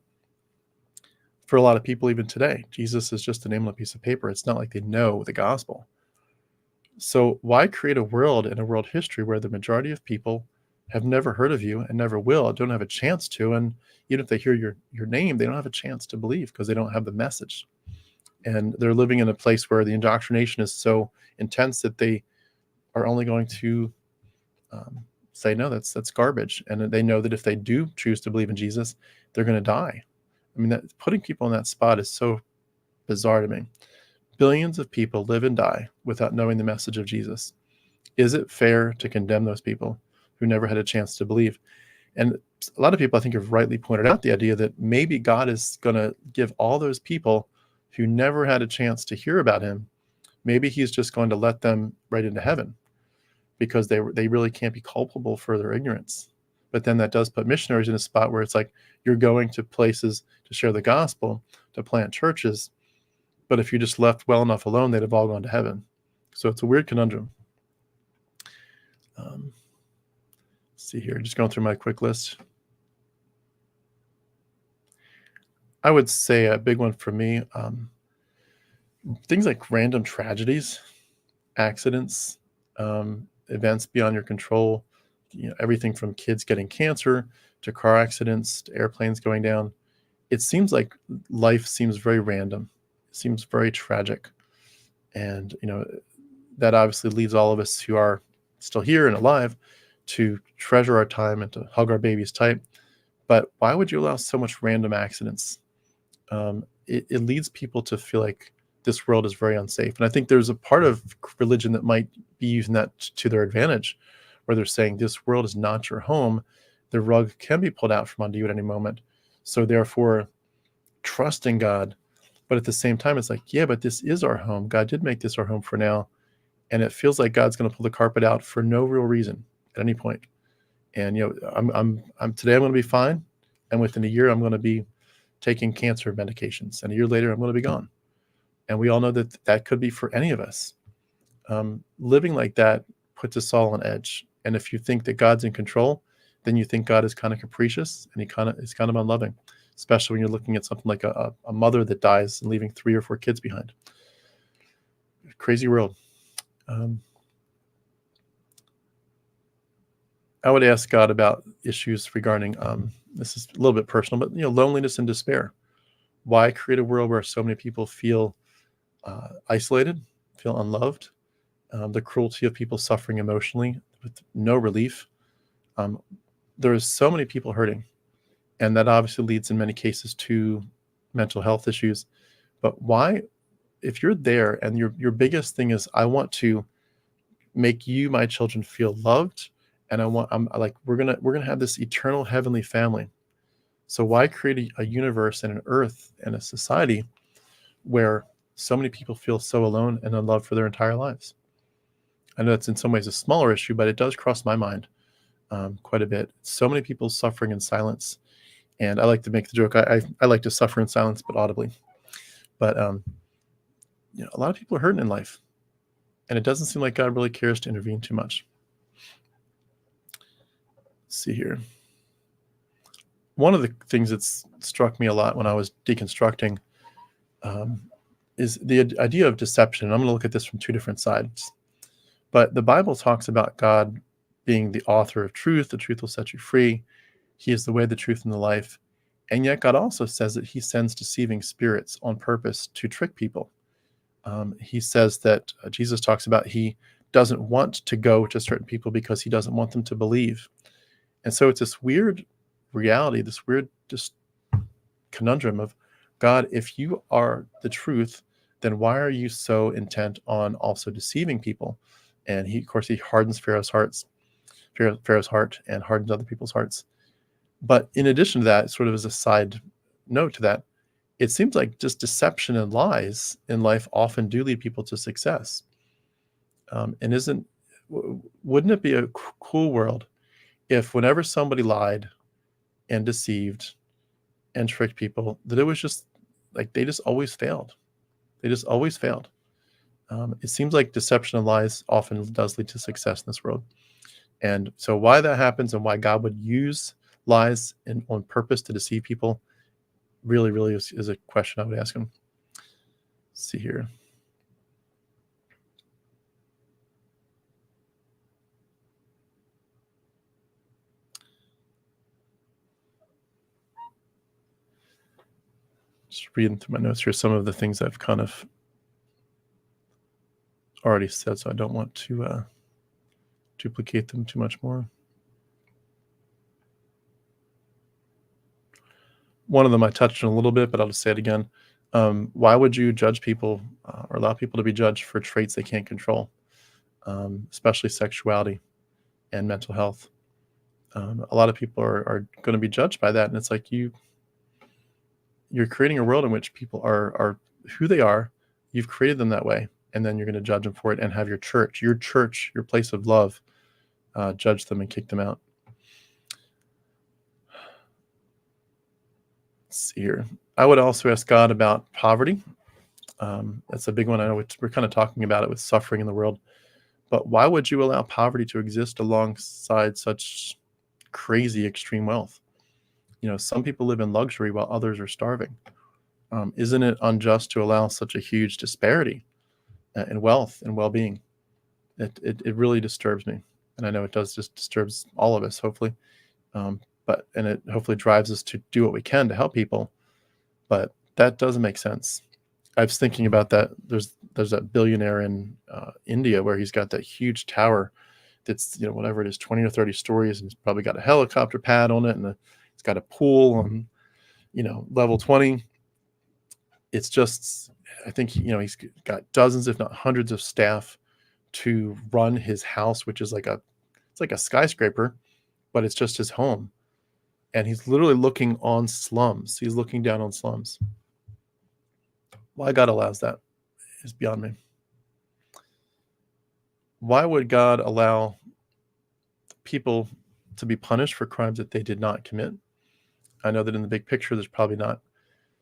For a lot of people, even today, Jesus is just a name on a piece of paper. It's not like they know the gospel. So why create a world and a world history where the majority of people have never heard of you and never will, don't have a chance to, and even if they hear your name, they don't have a chance to believe because they don't have the message. And they're living in a place where the indoctrination is so intense that they are only going to say, no, that's garbage. And they know that if they do choose to believe in Jesus, they're going to die. I mean, putting people in that spot is so bizarre to me. Billions of people live and die without knowing the message of Jesus. Is it fair to condemn those people who never had a chance to believe? And a lot of people, I think, have rightly pointed out the idea that maybe God is going to give all those people who never had a chance to hear about him, maybe he's just going to let them right into heaven because they really can't be culpable for their ignorance. But then that does put missionaries in a spot where it's like, you're going to places to share the gospel, to plant churches, but if you just left well enough alone, they'd have all gone to heaven. So it's a weird conundrum. Let's see here, just going through my quick list. I would say a big one for me, things like random tragedies, accidents, events beyond your control, everything from kids getting cancer to car accidents to airplanes going down. It seems like life seems very random. It seems very tragic. And, that obviously leads all of us who are still here and alive to treasure our time and to hug our babies tight. But why would you allow so much random accidents? It leads people to feel like this world is very unsafe. And I think there's a part of religion that might be using that to their advantage, where they're saying this world is not your home. The rug can be pulled out from under you at any moment. So therefore, trust in God. But at the same time, it's like, yeah, but this is our home. God did make this our home for now. And it feels like God's going to pull the carpet out for no real reason at any point. And, I'm today I'm going to be fine. And within a year, I'm going to be taking cancer medications. And a year later, I'm going to be gone. And we all know that that could be for any of us. Living like that puts us all on edge. And if you think that God's in control, then you think God is kind of capricious and is kind of unloving, especially when you're looking at something like a mother that dies and leaving 3 or 4 kids behind. Crazy world. I would ask God about issues regarding, this is a little bit personal, but loneliness and despair. Why create a world where so many people feel isolated, feel unloved? The cruelty of people suffering emotionally with no relief. There is so many people hurting, and that obviously leads in many cases to mental health issues. But why, if you're there and your biggest thing is, I want to make you, my children, feel loved, and I'm like, we're gonna have this eternal heavenly family. So why create a universe and an earth and a society where so many people feel so alone and unloved for their entire lives? I know it's in some ways a smaller issue, but it does cross my mind quite a bit. So many people suffering in silence. And I like to make the joke, I like to suffer in silence, but audibly. But a lot of people are hurting in life. And it doesn't seem like God really cares to intervene too much. Let's see here. One of the things that's struck me a lot when I was deconstructing is the idea of deception. And I'm going to look at this from 2 different sides. But the Bible talks about God being the author of truth. The truth will set you free. He is the way, the truth, and the life. And yet God also says that he sends deceiving spirits on purpose to trick people. He says that Jesus talks about he doesn't want to go to certain people because he doesn't want them to believe. And so it's this weird reality, this weird just conundrum of, God, if you are the truth, then why are you so intent on also deceiving people? And he hardens Pharaoh's heart and hardens other people's hearts. But in addition to that, sort of as a side note to that, it seems like just deception and lies in life often do lead people to success. And wouldn't it be a cool world if whenever somebody lied and deceived and tricked people, that it was just like they just always failed. They just always failed. It seems like deception and lies often does lead to success in this world. And so why that happens and why God would use lies on purpose to deceive people really, really is a question I would ask him. Let's see here. Just reading through my notes here, some of the things I've kind of already said, so I don't want to duplicate them too much more. One of them I touched on a little bit, but I'll just say it again. Why would you judge people or allow people to be judged for traits they can't control, especially sexuality and mental health? A lot of people are going to be judged by that, and it's like you're creating a world in which people are who they are. You've created them that way, and then you're going to judge them for it and have your church, your place of love, judge them and kick them out. Let's see here. I would also ask God about poverty. That's a big one. I know we're kind of talking about it with suffering in the world, but why would you allow poverty to exist alongside such crazy extreme wealth? Some people live in luxury while others are starving. Isn't it unjust to allow such a huge disparity in wealth and well-being? It really disturbs me, and I know it does just disturbs all of us, hopefully. And it hopefully drives us to do what we can to help people, but that doesn't make sense. I was thinking about that. There's that billionaire in India where he's got that huge tower that's whatever it is, 20 or 30 stories, and he's probably got a helicopter pad on it, and it's It's got a pool on, level 20. It's just, I think, he's got dozens, if not hundreds of staff to run his house, which is it's like a skyscraper, but it's just his home. And he's literally looking on slums. He's looking down on slums. Why God allows that is beyond me. Why would God allow people to be punished for crimes that they did not commit? I know that in the big picture, there's probably not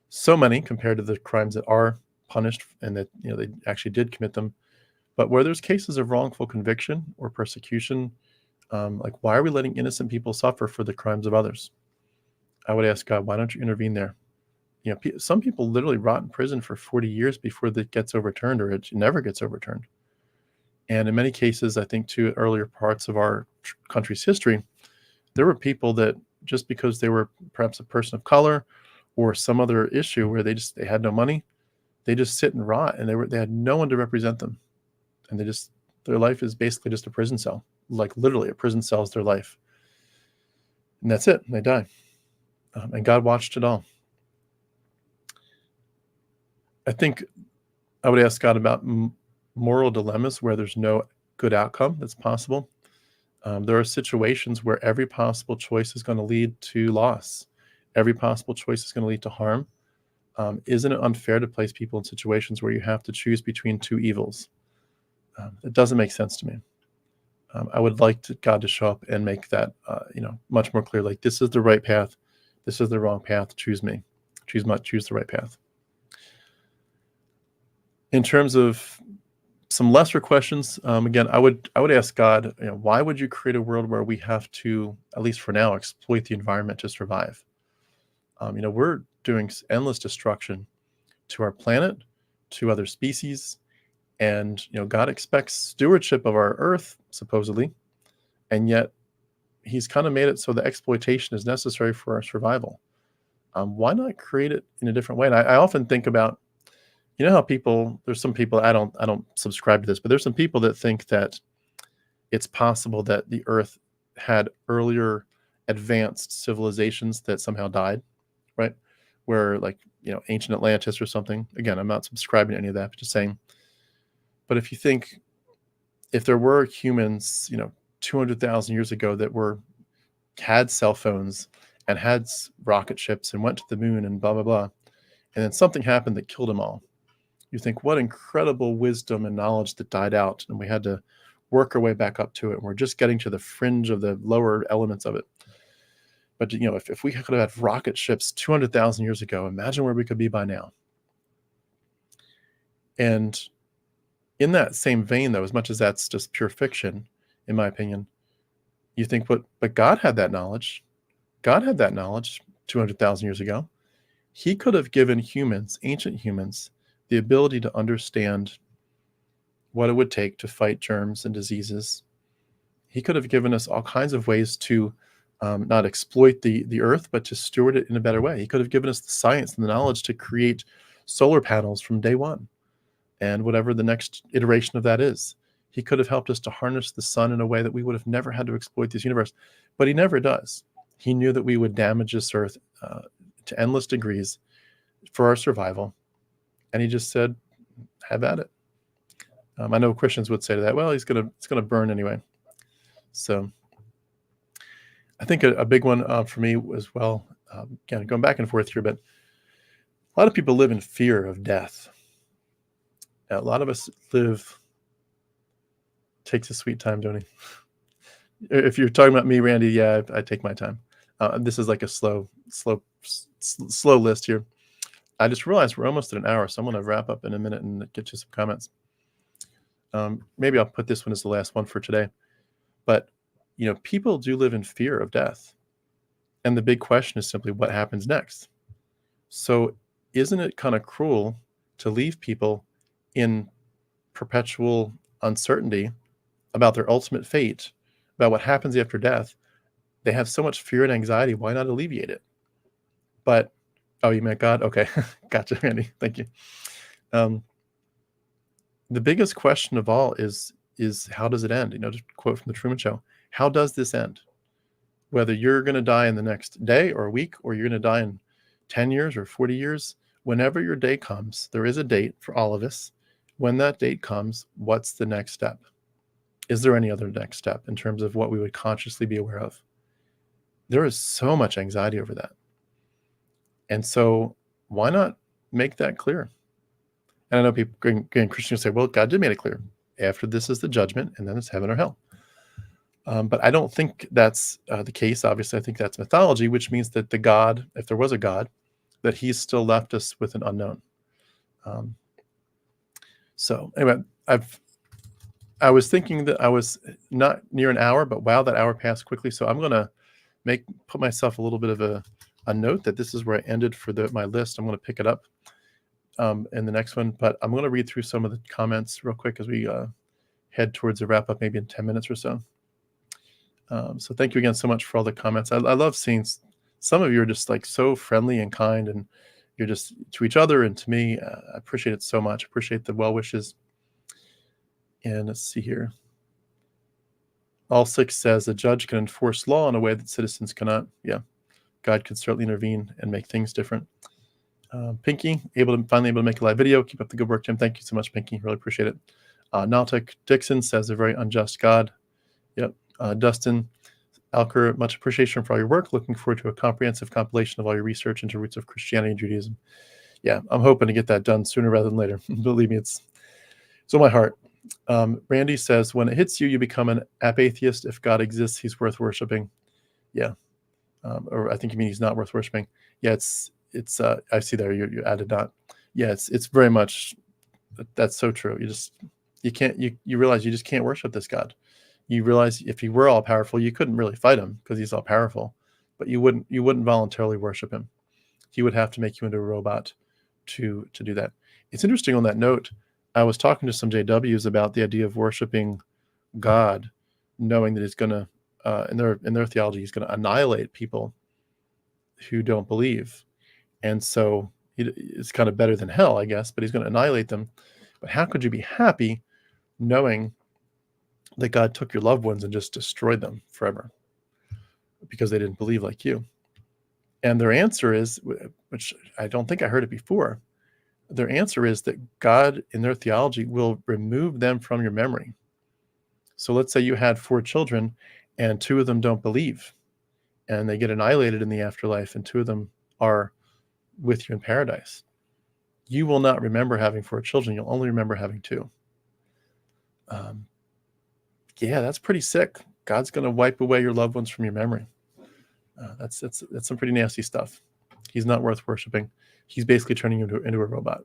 so many compared to the crimes that are punished and that they actually did commit them. But where there's cases of wrongful conviction or persecution, why are we letting innocent people suffer for the crimes of others? I would ask God, why don't you intervene there? Some people literally rot in prison for 40 years before that gets overturned, or it never gets overturned. And in many cases, I think to earlier parts of our country's history, there were people that just because they were perhaps a person of color or some other issue where they had no money, they just sit and rot, and they had no one to represent them. And their life is basically just a prison cell. Like literally a prison cell is their life. And that's it. And they die. And God watched it all. I think I would ask God about moral dilemmas where there's no good outcome that's possible. There are situations where every possible choice is going to lead to loss. Every possible choice is going to lead to harm. Isn't it unfair to place people in situations where you have to choose between two evils? It doesn't make sense to me. I would like God to show up and make that, much more clear. Like, this is the right path. This is the wrong path. Choose me. Choose the right path. In terms of some lesser questions, again, I would ask God, why would you create a world where we have to, at least for now, exploit the environment to survive? We're doing endless destruction to our planet, to other species, and God expects stewardship of our earth, supposedly, and yet he's kind of made it so the exploitation is necessary for our survival. Why not create it in a different way? And I often think about, how there's some people, I don't subscribe to this, but there's some people that think that it's possible that the earth had earlier advanced civilizations that somehow died, right? Where ancient Atlantis or something. Again, I'm not subscribing to any of that, but just saying. But if you think, if there were humans, 200,000 years ago that had cell phones and had rocket ships and went to the moon and blah, blah, blah, and then something happened that killed them all. You think, what incredible wisdom and knowledge that died out, and we had to work our way back up to it. And we're just getting to the fringe of the lower elements of it. But, if we could have had rocket ships 200,000 years ago, imagine where we could be by now. And in that same vein, though, as much as that's just pure fiction, in my opinion, you think, but God had that knowledge. God had that knowledge 200,000 years ago. He could have given humans, ancient humans, the ability to understand what it would take to fight germs and diseases. He could have given us all kinds of ways to not exploit the earth, but to steward it in a better way. He could have given us the science and the knowledge to create solar panels from day one, and whatever the next iteration of that is. He could have helped us to harness the sun in a way that we would have never had to exploit this universe, but he never does. He knew that we would damage this earth to endless degrees for our survival, and he just said, have at it. I know Christians would say to that, well, it's gonna burn anyway. So I think a big one for me as well, again, going back and forth here, but a lot of people live in fear of death. A lot of us takes a sweet time, don't he? If you're talking about me, Randy, yeah, I take my time. This is like a slow list here. I just realized we're almost at an hour, so I'm going to wrap up in a minute and get you some comments. Maybe I'll put this one as the last one for today. But, people do live in fear of death. And the big question is simply, what happens next? So isn't it kind of cruel to leave people in perpetual uncertainty about their ultimate fate, about what happens after death? They have so much fear and anxiety. Why not alleviate it? But, oh, you meant God? Okay. Gotcha, Randy. Thank you. The biggest question of all is how does it end? To quote from the Truman Show, how does this end? whether you're going to die in the next day or a week, or you're going to die in 10 years or 40 years, whenever your day comes, there is a date for all of us. When that date comes, what's the next step? Is there any other next step in terms of what we would consciously be aware of? There is so much anxiety over that. And so why not make that clear? And I know people, again, Christians say, well, God did make it clear. After this is the judgment, and then it's heaven or hell. But I don't think that's the case. Obviously, I think that's mythology, which means that the God, if there was a God, that he's still left us with an unknown. So anyway, I was thinking that I was not near an hour, but wow, that hour passed quickly. So I'm going to put myself a little bit of a note that this is where I ended for my list. I'm going to pick it up in the next one, but I'm going to read through some of the comments real quick as we head towards a wrap up, maybe in 10 minutes or so. So thank you again so much for all the comments. I love seeing some of you are just like so friendly and kind, and you're just to each other and to me. I appreciate it so much. Appreciate the well wishes. And let's see here. All six says a judge can enforce law in a way that citizens cannot. Yeah, God can certainly intervene and make things different. Pinky, finally able to make a live video. Keep up the good work, Tim. Thank you so much, Pinky. Really appreciate it. Nautic Dixon says a very unjust God. Yep. Dustin Alker, much appreciation for all your work. Looking forward to a comprehensive compilation of all your research into roots of Christianity and Judaism. Yeah, I'm hoping to get that done sooner rather than later. Believe me, it's on my heart. Randy says, when it hits you, you become an atheist. If God exists, he's worth worshiping. Yeah. Or I think you mean he's not worth worshiping. Yeah, it's I see there you added not. Yeah, it's very much, that's so true. You realize you just can't worship this God. You realize if he were all powerful, you couldn't really fight him because he's all powerful, but you wouldn't voluntarily worship him. He would have to make you into a robot to do that. It's interesting on that note. I was talking to some JWs about the idea of worshiping God, knowing that he's going to, in their theology, he's going to annihilate people who don't believe. And so it's kind of better than hell, I guess, but he's going to annihilate them. But how could you be happy knowing that God took your loved ones and just destroyed them forever because they didn't believe like you? And their answer is, which I don't think I heard it before, their answer is that God, in their theology, will remove them from your memory. So let's say you had 4 children and 2 of them don't believe and they get annihilated in the afterlife and 2 of them are with you in paradise. You will not remember having 4 children. You'll only remember having 2. Yeah, that's pretty sick. God's going to wipe away your loved ones from your memory. That's some pretty nasty stuff. He's not worth worshiping. He's basically turning you into a robot.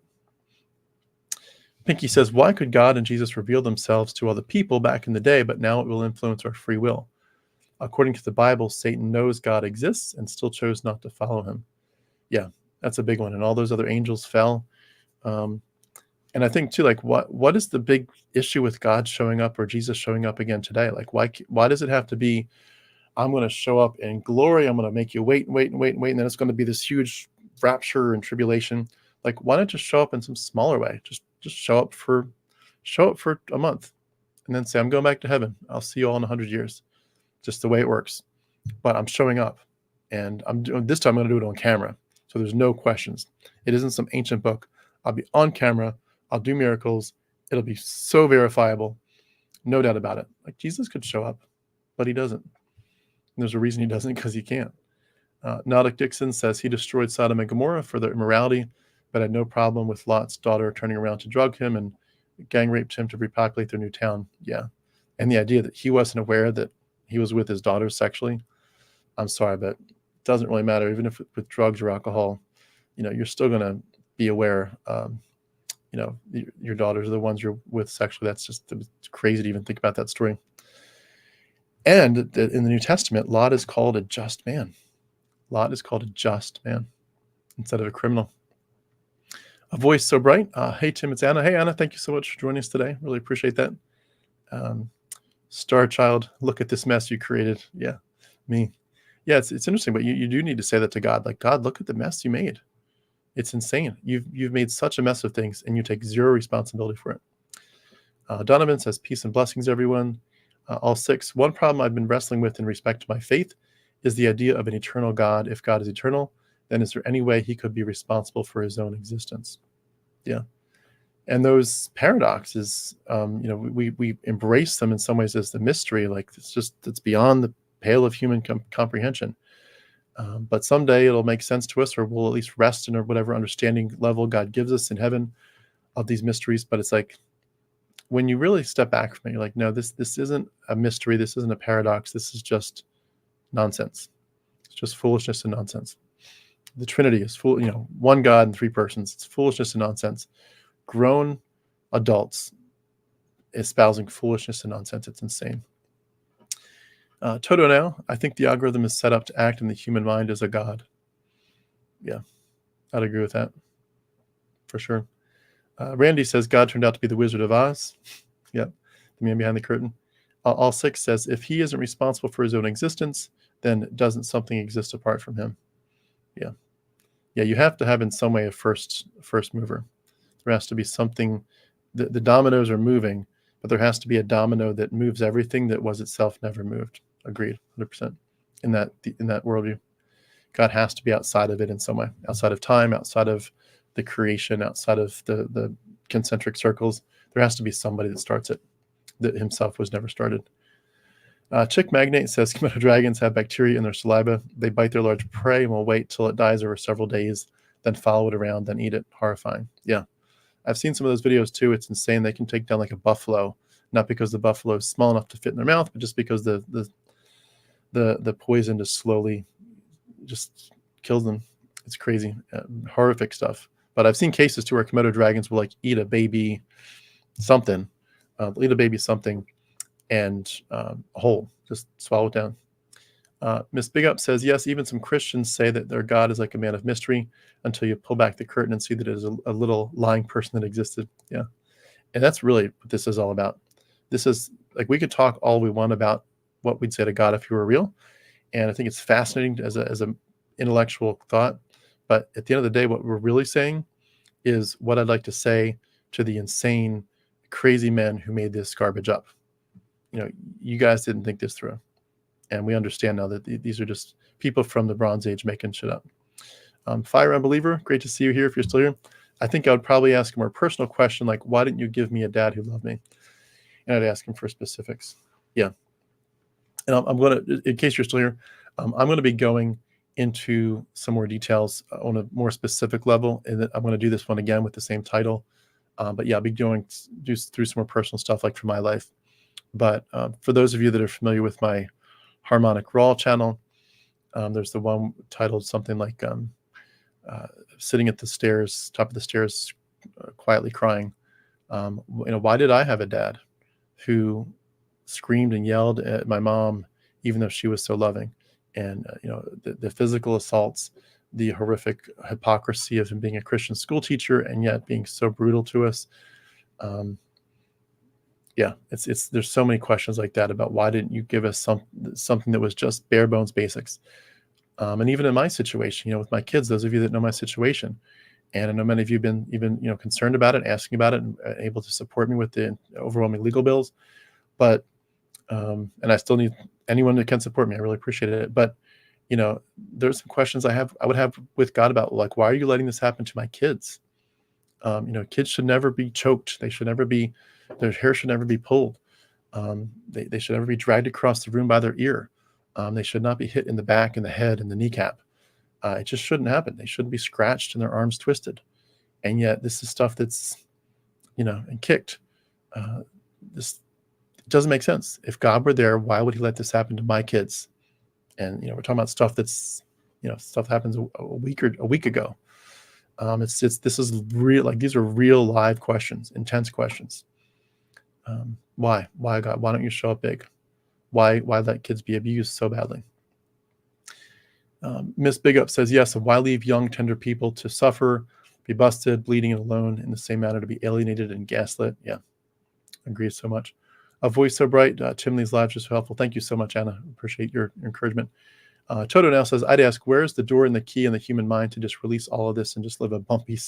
Pinky says, why could God and Jesus reveal themselves to other people back in the day, but now it will influence our free will? According to the Bible, Satan knows God exists and still chose not to follow him. Yeah, that's a big one. And all those other angels fell. And I think too, like what is the big issue with God showing up or Jesus showing up again today? Like why does it have to be, I'm going to show up in glory, I'm going to make you wait, and then it's going to be this huge rapture and tribulation? Like, why not just show up in some smaller way? Just show up for a month and then say, I'm going back to heaven. I'll see you all in 100 years. Just the way it works. But I'm showing up, and this time I'm going to do it on camera. So there's no questions. It isn't some ancient book. I'll be on camera. I'll do miracles. It'll be so verifiable. No doubt about it. Like, Jesus could show up, but he doesn't. And there's a reason he doesn't, because he can't. Nautic Dixon says he destroyed Sodom and Gomorrah for their immorality, but had no problem with Lot's daughter turning around to drug him and gang raped him to repopulate their new town. Yeah. And the idea that he wasn't aware that he was with his daughter sexually, I'm sorry, but it doesn't really matter. Even if with drugs or alcohol, you're still going to be aware. Your daughters are the ones you're with sexually. That's just crazy to even think about that story. And in the New Testament, Lot is called a just man. Lot is called a just man instead of a criminal. A voice so bright. Hey, Tim, it's Anna. Hey, Anna, thank you so much for joining us today. Really appreciate that. Star Child, look at this mess you created. Yeah, me. Yeah, it's interesting, but you do need to say that to God. Like, God, look at the mess you made. It's insane. You've made such a mess of things, and you take zero responsibility for it. Donovan says, peace and blessings, everyone. All 6. One problem I've been wrestling with in respect to my faith is the idea of an eternal God. If God is eternal, then is there any way he could be responsible for his own existence? Yeah. And those paradoxes, we embrace them in some ways as the mystery, like it's beyond the pale of human comprehension. But someday it'll make sense to us, or we'll at least rest in whatever understanding level God gives us in heaven of these mysteries. But it's like, when you really step back from it, you're like, no, this isn't a mystery. This isn't a paradox. This is just nonsense. It's just foolishness and nonsense. The Trinity is one God and three persons. It's foolishness and nonsense. Grown adults espousing foolishness and nonsense. It's insane. Toto now, I think the algorithm is set up to act in the human mind as a god. Yeah, I'd agree with that for sure. Randy says God turned out to be the Wizard of Oz. Yep, the man behind the curtain. All six says if he isn't responsible for his own existence, then doesn't something exist apart from him? Yeah. You have to have in some way a first mover. There has to be something. The dominoes are moving, but there has to be a domino that moves everything that was itself never moved. Agreed, 100%. In that worldview, God has to be outside of it in some way, outside of time, outside of the creation, outside of the concentric circles. There has to be somebody that starts it, that himself was never started. Chick Magnate says Komodo dragons have bacteria in their saliva. They bite their large prey and will wait till it dies over several days, then follow it around, then eat it. Horrifying. Yeah. I've seen some of those videos too. It's insane. They can take down like a buffalo, not because the buffalo is small enough to fit in their mouth, but just because the poison just slowly just kills them. It's crazy, horrific stuff. But I've seen cases too where Komodo dragons will like eat a baby something, and whole, just swallow it down. Miss Big Up says, yes, even some Christians say that their God is like a man of mystery until you pull back the curtain and see that it is a little lying person that existed. Yeah. And that's really what this is all about. This is like, we could talk all we want about what we'd say to God if he were real. And I think it's fascinating as a intellectual thought. But at the end of the day, what we're really saying is what I'd like to say to the insane, crazy men who made this garbage up. You guys didn't think this through. And we understand now that these are just people from the Bronze Age making shit up. Fire Unbeliever, great to see you here if you're still here. I think I would probably ask a more personal question, like, why didn't you give me a dad who loved me? And I'd ask him for specifics. Yeah. And I'm going to, in case you're still here, I'm going to be going into some more details on a more specific level. And I'm going to do this one again with the same title. But yeah, I'll be do through some more personal stuff like from my life. But for those of you that are familiar with my Harmonic Raw channel, there's the one titled something like sitting at the stairs, top of the stairs, quietly crying. Why did I have a dad who screamed and yelled at my mom, even though she was so loving? And the physical assaults, the horrific hypocrisy of him being a Christian school teacher and yet being so brutal to us. There's so many questions like that about why didn't you give us something that was just bare bones basics. And even in my situation, with my kids, those of you that know my situation, and I know many of you have been even, concerned about it, asking about it, and able to support me with the overwhelming legal bills. But, and I still need anyone that can support me. I really appreciate it. But, there's some questions I would have with God about, like, why are you letting this happen to my kids? Kids should never be choked. They should never be, their hair should never be pulled. They should never be dragged across the room by their ear. They should not be hit in the back, in the head, and the kneecap. It just shouldn't happen. They shouldn't be scratched and their arms twisted. And yet this is stuff that's, and kicked. This doesn't make sense. If God were there, why would he let this happen to my kids? And, we're talking about stuff that's, stuff happens a week ago. This is real, like these are real live questions, intense questions. Why God? Why don't you show up big? Why let kids be abused so badly? Miss Big Up says, yes, and why leave young, tender people to suffer, be busted, bleeding, and alone in the same manner, to be alienated and gaslit? Yeah, agree so much. A voice so bright, Tim Lee's lives are so helpful. Thank you so much, Anna. Appreciate your encouragement. Toto now says, I'd ask, where's the door and the key in the human mind to just release all of this and just live a bumpy,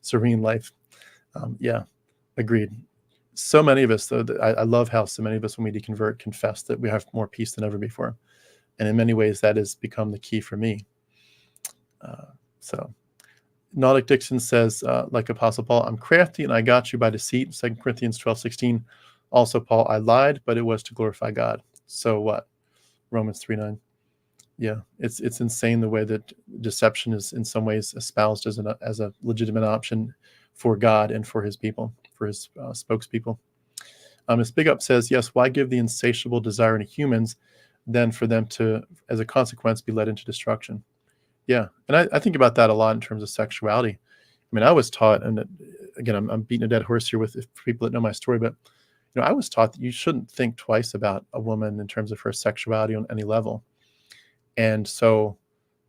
serene life? Yeah, agreed. So many of us, though, I love how so many of us, when we deconvert, confess that we have more peace than ever before. And in many ways, that has become the key for me. So Nautic Dixon says, like Apostle Paul, I'm crafty and I got you by deceit. 2 Corinthians 12:16. Also, Paul, I lied, but it was to glorify God. So what? Romans 3:9. Yeah, it's insane the way that deception is in some ways espoused as a legitimate option for God and for his people, for his spokespeople. Ms. Big Up says, yes, why give the insatiable desire in humans than for them to, as a consequence, be led into destruction? Yeah, and I think about that a lot in terms of sexuality. I mean, I was taught, and again, I'm beating a dead horse here with people that know my story, but I was taught that you shouldn't think twice about a woman in terms of her sexuality on any level. And so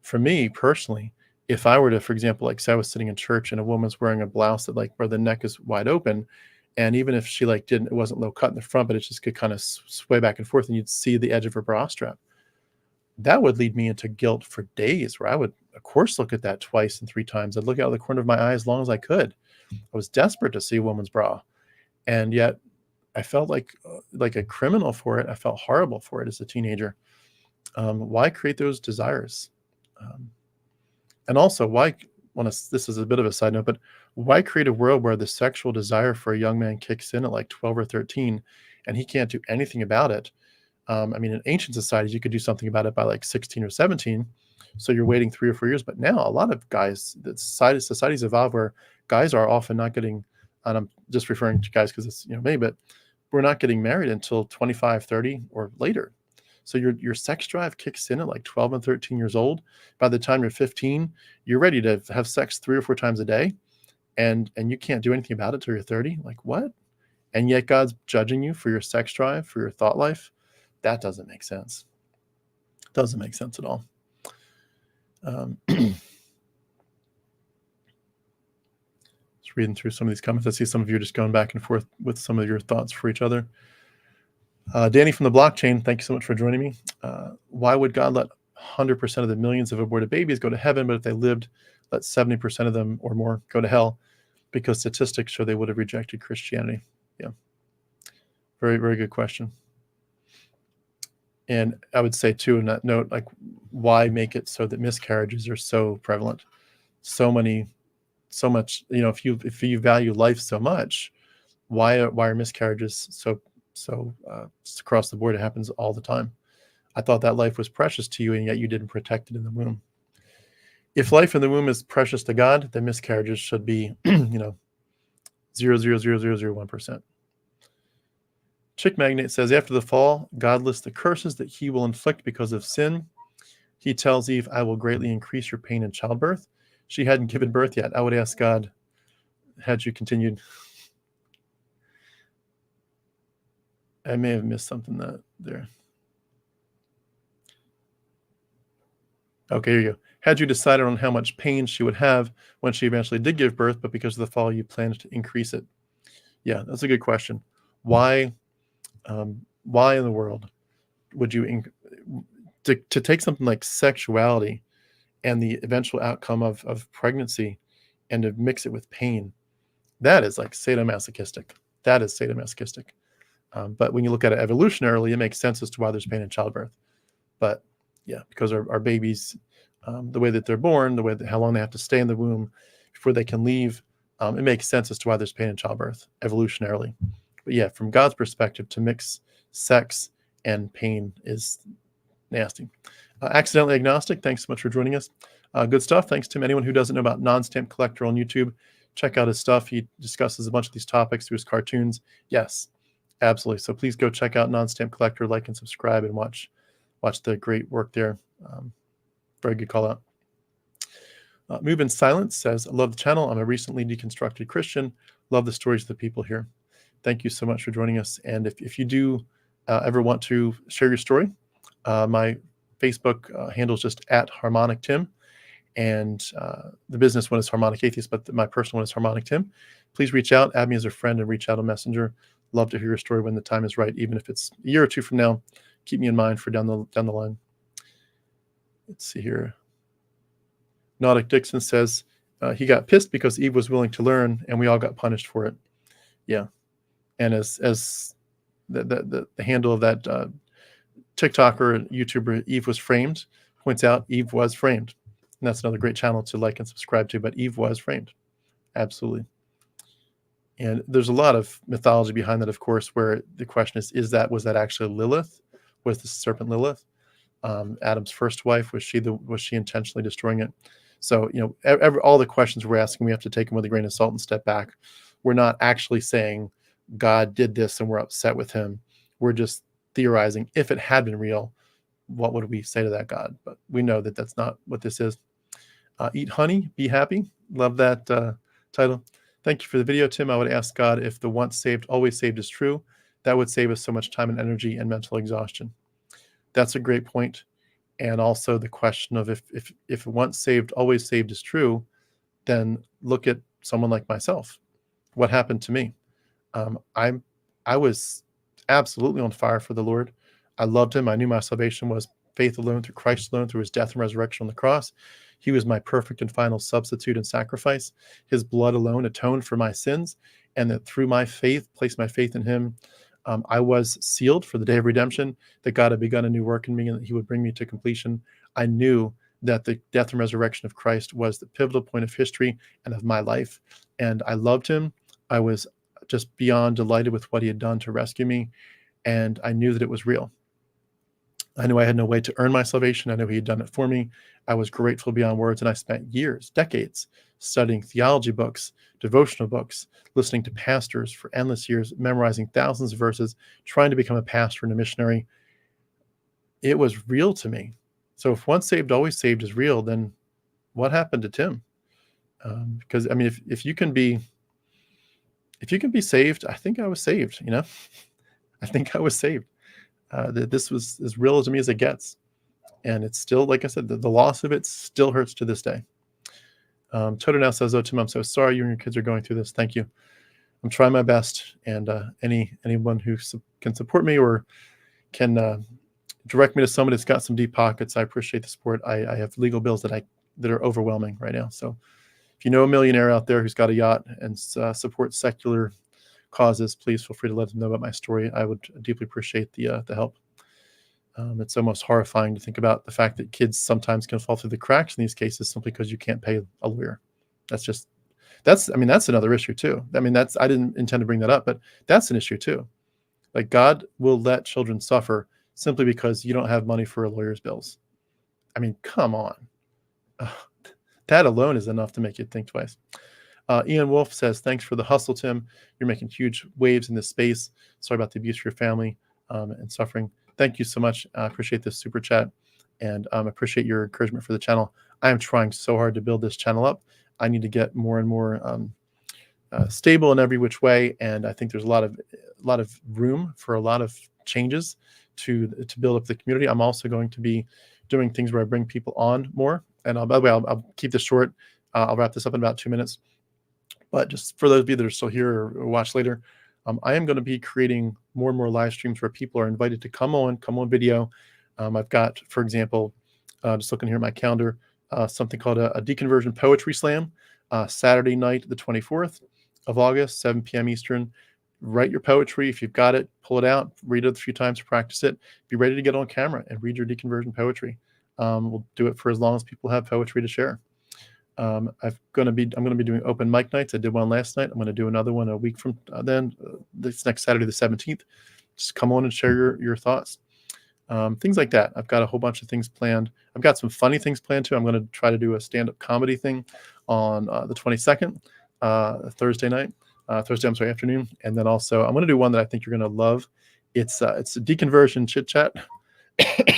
for me personally, if I were to, for example, like say I was sitting in church and a woman's wearing a blouse that like where the neck is wide open, and even if she like it wasn't low cut in the front, but it just could kind of sway back and forth and you'd see the edge of her bra strap, that would lead me into guilt for days, where I would, of course, look at that twice and three times. I'd look out of the corner of my eye as long as I could. I was desperate to see a woman's bra. And yet I felt like a criminal for it. I felt horrible for it as a teenager. Why create those desires? And also, this is a bit of a side note, but why create a world where the sexual desire for a young man kicks in at like 12 or 13 and he can't do anything about it? I mean, in ancient societies, you could do something about it by like 16 or 17. So you're waiting 3 or 4 years. But now a lot of guys, societies evolve where guys are often not getting, and I'm just referring to guys because it's, me, but we're not getting married until 25, 30 or later. So your sex drive kicks in at like 12 and 13 years old. By the time you're 15, you're ready to have sex 3 or 4 times a day. And you can't do anything about it till you're 30. Like what? And yet God's judging you for your sex drive, for your thought life. That doesn't make sense. Doesn't make sense at all. Just reading through some of these comments. I see some of you just going back and forth with some of your thoughts for each other. Danny from the blockchain, thank you so much for joining me. Why would God let 100% of the millions of aborted babies go to heaven, but if they lived, let 70% of them or more go to hell? Because statistics show they would have rejected Christianity. Yeah. Very, very good question. And I would say too, in that note, like, why make it so that miscarriages are so prevalent? So much, if you value life so much, why are miscarriages so across the board? It happens all the time. I thought that life was precious to you, and yet you didn't protect it in the womb. If life in the womb is precious to God, then miscarriages should be, 0.00001%. Chick Magnate says, after the fall, God lists the curses that he will inflict because of sin. He tells Eve, I will greatly increase your pain in childbirth. She hadn't given birth yet. I would ask God, had you continued? I may have missed something there. Okay, here you go. Had you decided on how much pain she would have when she eventually did give birth, but because of the fall, you planned to increase it? Yeah, that's a good question. Why in the world would you to take something like sexuality and the eventual outcome of pregnancy and to mix it with pain? That is like sadomasochistic. That is sadomasochistic. But when you look at it evolutionarily, it makes sense as to why there's pain in childbirth. But yeah, because our babies, the way that they're born, how long they have to stay in the womb before they can leave, it makes sense as to why there's pain in childbirth evolutionarily. But yeah, from God's perspective, to mix sex and pain is nasty. Accidentally Agnostic, thanks so much for joining us. Good stuff. Thanks to anyone who doesn't know about Non-Stamp Collector on YouTube. Check out his stuff. He discusses a bunch of these topics through his cartoons. Yes, absolutely. So please go check out Non-Stamp Collector, like and subscribe, and watch the great work there. Very good call out. Move in Silence says, I love the channel. I'm a recently deconstructed Christian. Love the stories of the people here. Thank you so much for joining us. And if you do ever want to share your story, my Facebook handle is just @HarmonicTim. And the business one is Harmonic Atheist, but my personal one is Harmonic Tim. Please reach out, add me as a friend, and reach out on Messenger. Love to hear your story when the time is right, even if it's a year or two from now. Keep me in mind for down the line. Let's see here. Nautic Dixon says he got pissed because Eve was willing to learn, and we all got punished for it. Yeah, and as the handle of that TikToker, YouTuber Eve Was Framed points out Eve was framed. And that's another great channel to like and subscribe to, but Eve was framed. Absolutely. And there's a lot of mythology behind that, of course, where the question was that actually Lilith? Was the serpent Lilith? Adam's first wife, was she intentionally destroying it? So, all the questions we're asking, we have to take them with a grain of salt and step back. We're not actually saying God did this and we're upset with him. We're just theorizing, if it had been real, what would we say to that God? But we know that that's not what this is. Eat honey, be happy. Love that title. Thank you for the video, Tim. I would ask God if the once saved, always saved is true. That would save us so much time and energy and mental exhaustion. That's a great point. And also the question of if once saved, always saved is true, then look at someone like myself. What happened to me? I was absolutely on fire for the Lord. I loved him. I knew my salvation was faith alone, through Christ alone, through his death and resurrection on the cross. He was my perfect and final substitute and sacrifice. His blood alone atoned for my sins, and that through my faith, placed my faith in him, I was sealed for the day of redemption, that God had begun a new work in me and that he would bring me to completion. I knew that the death and resurrection of Christ was the pivotal point of history and of my life. And I loved him. I was just beyond delighted with what he had done to rescue me. And I knew that it was real. I knew I had no way to earn my salvation. I knew he had done it for me. I was grateful beyond words. And I spent years, decades, studying theology books, devotional books, listening to pastors for endless years, memorizing thousands of verses, trying to become a pastor and a missionary. It was real to me. So if once saved, always saved is real, then what happened to Tim? Because I mean, if you can be saved, I think I was saved. I think I was saved. This was as real to me as it gets, and it's still, like I said, the loss of it still hurts to this day. Toto now says, "Oh, Tim, I'm so sorry you and your kids are going through this. Thank you. I'm trying my best, and anyone who can support me or can direct me to somebody that's got some deep pockets, I appreciate the support. I have legal bills that are overwhelming right now. So if you know a millionaire out there who's got a yacht and supports secular causes, please feel free to let them know about my story. I would deeply appreciate the help. It's almost horrifying to think about the fact that kids sometimes can fall through the cracks in these cases simply because you can't pay a lawyer. That's another issue too. I didn't intend to bring that up, but that's an issue too. Like, God will let children suffer simply because you don't have money for a lawyer's bills. I mean, come on. That alone is enough to make you think twice. Ian Wolf says, "Thanks for the hustle, Tim. You're making huge waves in this space. Sorry about the abuse of your family and suffering." Thank you so much. I appreciate this super chat, and appreciate your encouragement for the channel. I am trying so hard to build this channel up. I need to get more and more stable in every which way, and I think there's a lot of room for a lot of changes to build up the community. I'm also going to be doing things where I bring people on more. And by the way, I'll keep this short. I'll wrap this up in about 2 minutes. But just for those of you that are still here or watch later, I am going to be creating more and more live streams where people are invited to come on video. I've got, for example, just looking here at my calendar, something called a deconversion poetry slam, Saturday night, the 24th of August, 7 p.m. Eastern. Write your poetry. If you've got it, pull it out, read it a few times, practice it. Be ready to get on camera and read your deconversion poetry. We'll do it for as long as people have poetry to share. I'm going to be doing open mic nights. I did one last night. I'm going to do another one a week from then. This next Saturday, the 17th. Just come on and share your thoughts. Things like that. I've got a whole bunch of things planned. I've got some funny things planned too. I'm going to try to do a stand-up comedy thing on the 22nd, Thursday afternoon. And then also I'm going to do one that I think you're going to love. It's a deconversion chit chat. Excuse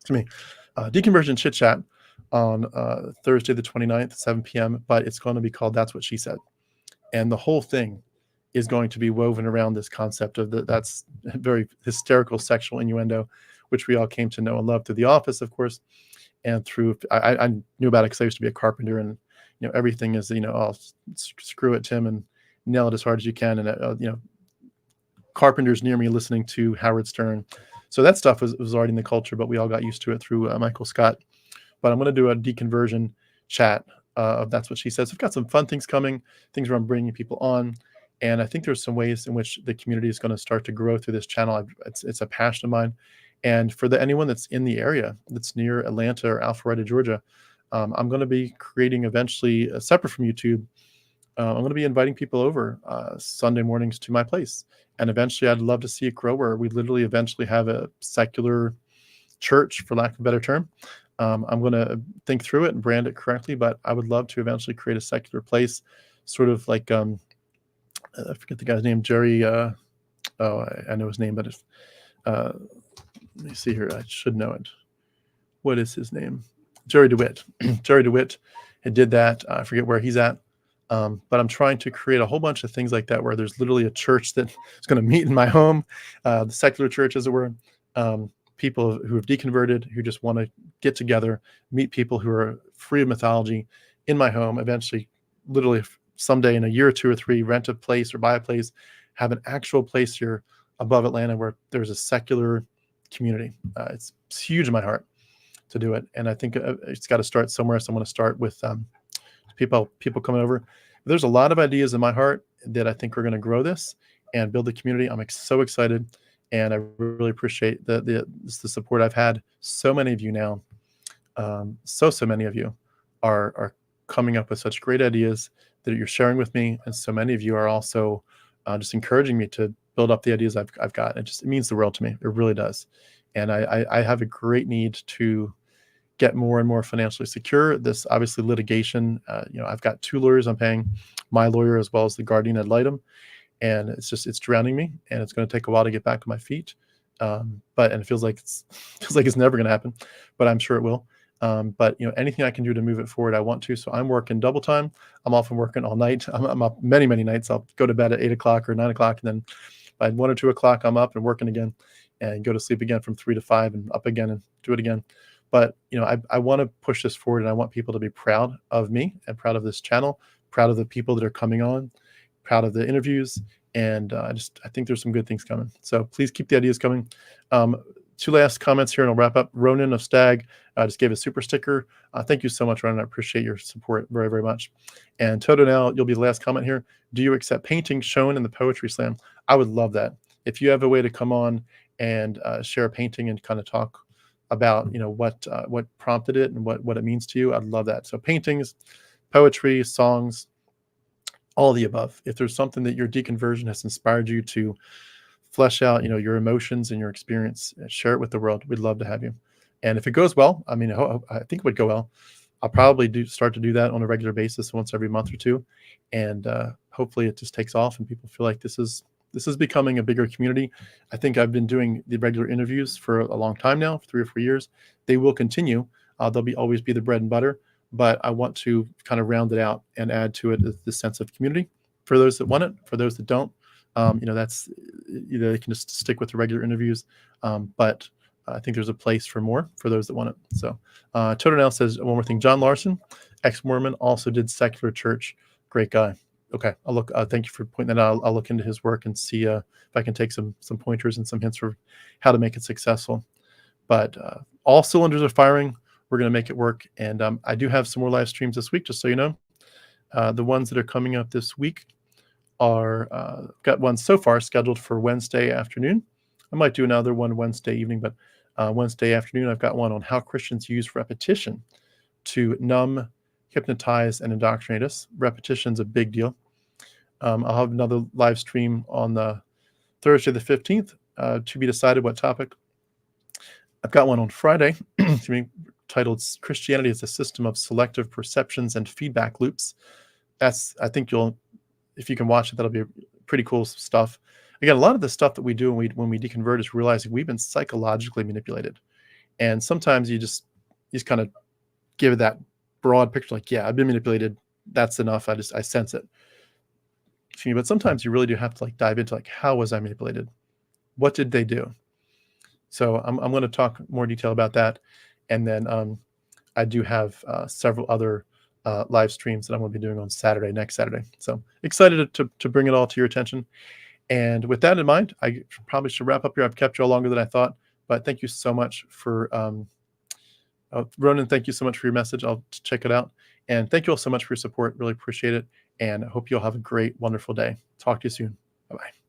me. Deconversion chit chat on Thursday the 29th, 7 p.m. But it's going to be called That's What She Said. And the whole thing is going to be woven around this concept of that's very hysterical sexual innuendo, which we all came to know and love through The Office, of course, and through I knew about it because I used to be a carpenter, and everything is oh, screw it, Tim, and nail it as hard as you can, and carpenters near me listening to Howard Stern, so that stuff was already in the culture, but we all got used to it through Michael Scott. But I'm going to do a deconversion chat of That's What She Says. I've got some fun things coming, things where I'm bringing people on. And I think there's some ways in which the community is going to start to grow through this channel. It's a passion of mine. And for anyone that's in the area, that's near Atlanta or Alpharetta, Georgia, I'm going to be creating eventually, separate from YouTube, I'm going to be inviting people over Sunday mornings to my place. And eventually I'd love to see it grow where we literally eventually have a secular church, for lack of a better term. I'm going to think through it and brand it correctly, but I would love to eventually create a secular place, sort of like, I forget the guy's name, Jerry. I know his name, but it's, let me see here. I should know it. What is his name? Jerry DeWitt. Jerry DeWitt had did that. I forget where he's at. But I'm trying to create a whole bunch of things like that, where there's literally a church that is going to meet in my home, the secular church, as it were. People who have deconverted, who just want to get together, meet people who are free of mythology in my home. Eventually, literally someday in a year or 2 or 3, rent a place or buy a place, have an actual place here above Atlanta where there's a secular community. It's huge in my heart to do it. And I think it's got to start somewhere. So I'm going to start with people coming over. There's a lot of ideas in my heart that I think are going to grow this and build the community. I'm so excited. And I really appreciate the support I've had. So many of you now, so many of you are coming up with such great ideas that you're sharing with me. And so many of you are also just encouraging me to build up the ideas I've got. It means the world to me. It really does. And I have a great need to get more and more financially secure. This obviously litigation, I've got 2 lawyers I'm paying, my lawyer as well as the guardian ad litem. And it's drowning me, and it's going to take a while to get back on my feet. And it feels like it's never going to happen, but I'm sure it will. But anything I can do to move it forward, I want to. So I'm working double time. I'm often working all night. I'm up many nights. I'll go to bed at 8 o'clock or 9 o'clock, and then by 1 or 2 o'clock, I'm up and working again, and go to sleep again from 3 to 5, and up again and do it again. But I want to push this forward, and I want people to be proud of me and proud of this channel, proud of the people that are coming on, proud of the interviews, and I think there's some good things coming. So please keep the ideas coming. 2 last comments here, and I'll wrap up. Ronan of Stag just gave a super sticker. Thank you so much, Ronan. I appreciate your support very, very much. And Toto, now you'll be the last comment here. Do you accept paintings shown in the poetry slam? I would love that. If you have a way to come on and share a painting and kind of talk about what prompted it and what it means to you, I'd love that. So paintings, poetry, songs, all of the above. If there's something that your deconversion has inspired you to flesh out, your emotions and your experience, share it with the world. We'd love to have you. And if it goes well, I think it would go well. I'll probably start to do that on a regular basis, once every month or 2, and hopefully it just takes off and people feel like this is becoming a bigger community. I think I've been doing the regular interviews for a long time now, for 3 or 4 years. They will continue. They'll always be the bread and butter. But I want to kind of round it out and add to it the sense of community for those that want it. For those that don't, that's they can just stick with the regular interviews. But I think there's a place for more for those that want it. So Toto now says one more thing. John Larson, ex-Mormon, also did secular church. Great guy. Okay, I'll look. Thank you for pointing that out. I'll look into his work and see if I can take some pointers and some hints for how to make it successful. But all cylinders are firing. We're going to make it work. And I do have some more live streams this week, just so you know. The ones that are coming up this week are, got one so far scheduled for Wednesday afternoon. I might do another one Wednesday evening, but Wednesday afternoon, I've got one on how Christians use repetition to numb, hypnotize, and indoctrinate us. Repetition's a big deal. I'll have another live stream on the Thursday the 15th, to be decided what topic. I've got one on Friday, titled Christianity is a System of Selective Perceptions and Feedback Loops. I think if you can watch it, that'll be pretty cool stuff. Again, a lot of the stuff that we do when we deconvert is realizing we've been psychologically manipulated. And sometimes you just kind of give it that broad picture, like, yeah, I've been manipulated. That's enough. I sense it. But sometimes you really do have to dive into how was I manipulated? What did they do? So I'm going to talk more detail about that. And then I do have several other live streams that I'm going to be doing on next Saturday. So excited to bring it all to your attention. And with that in mind, I probably should wrap up here. I've kept you all longer than I thought, but thank you so much for, Ronan, thank you so much for your message. I'll check it out. And thank you all so much for your support. Really appreciate it. And I hope you all have a great, wonderful day. Talk to you soon. Bye-bye.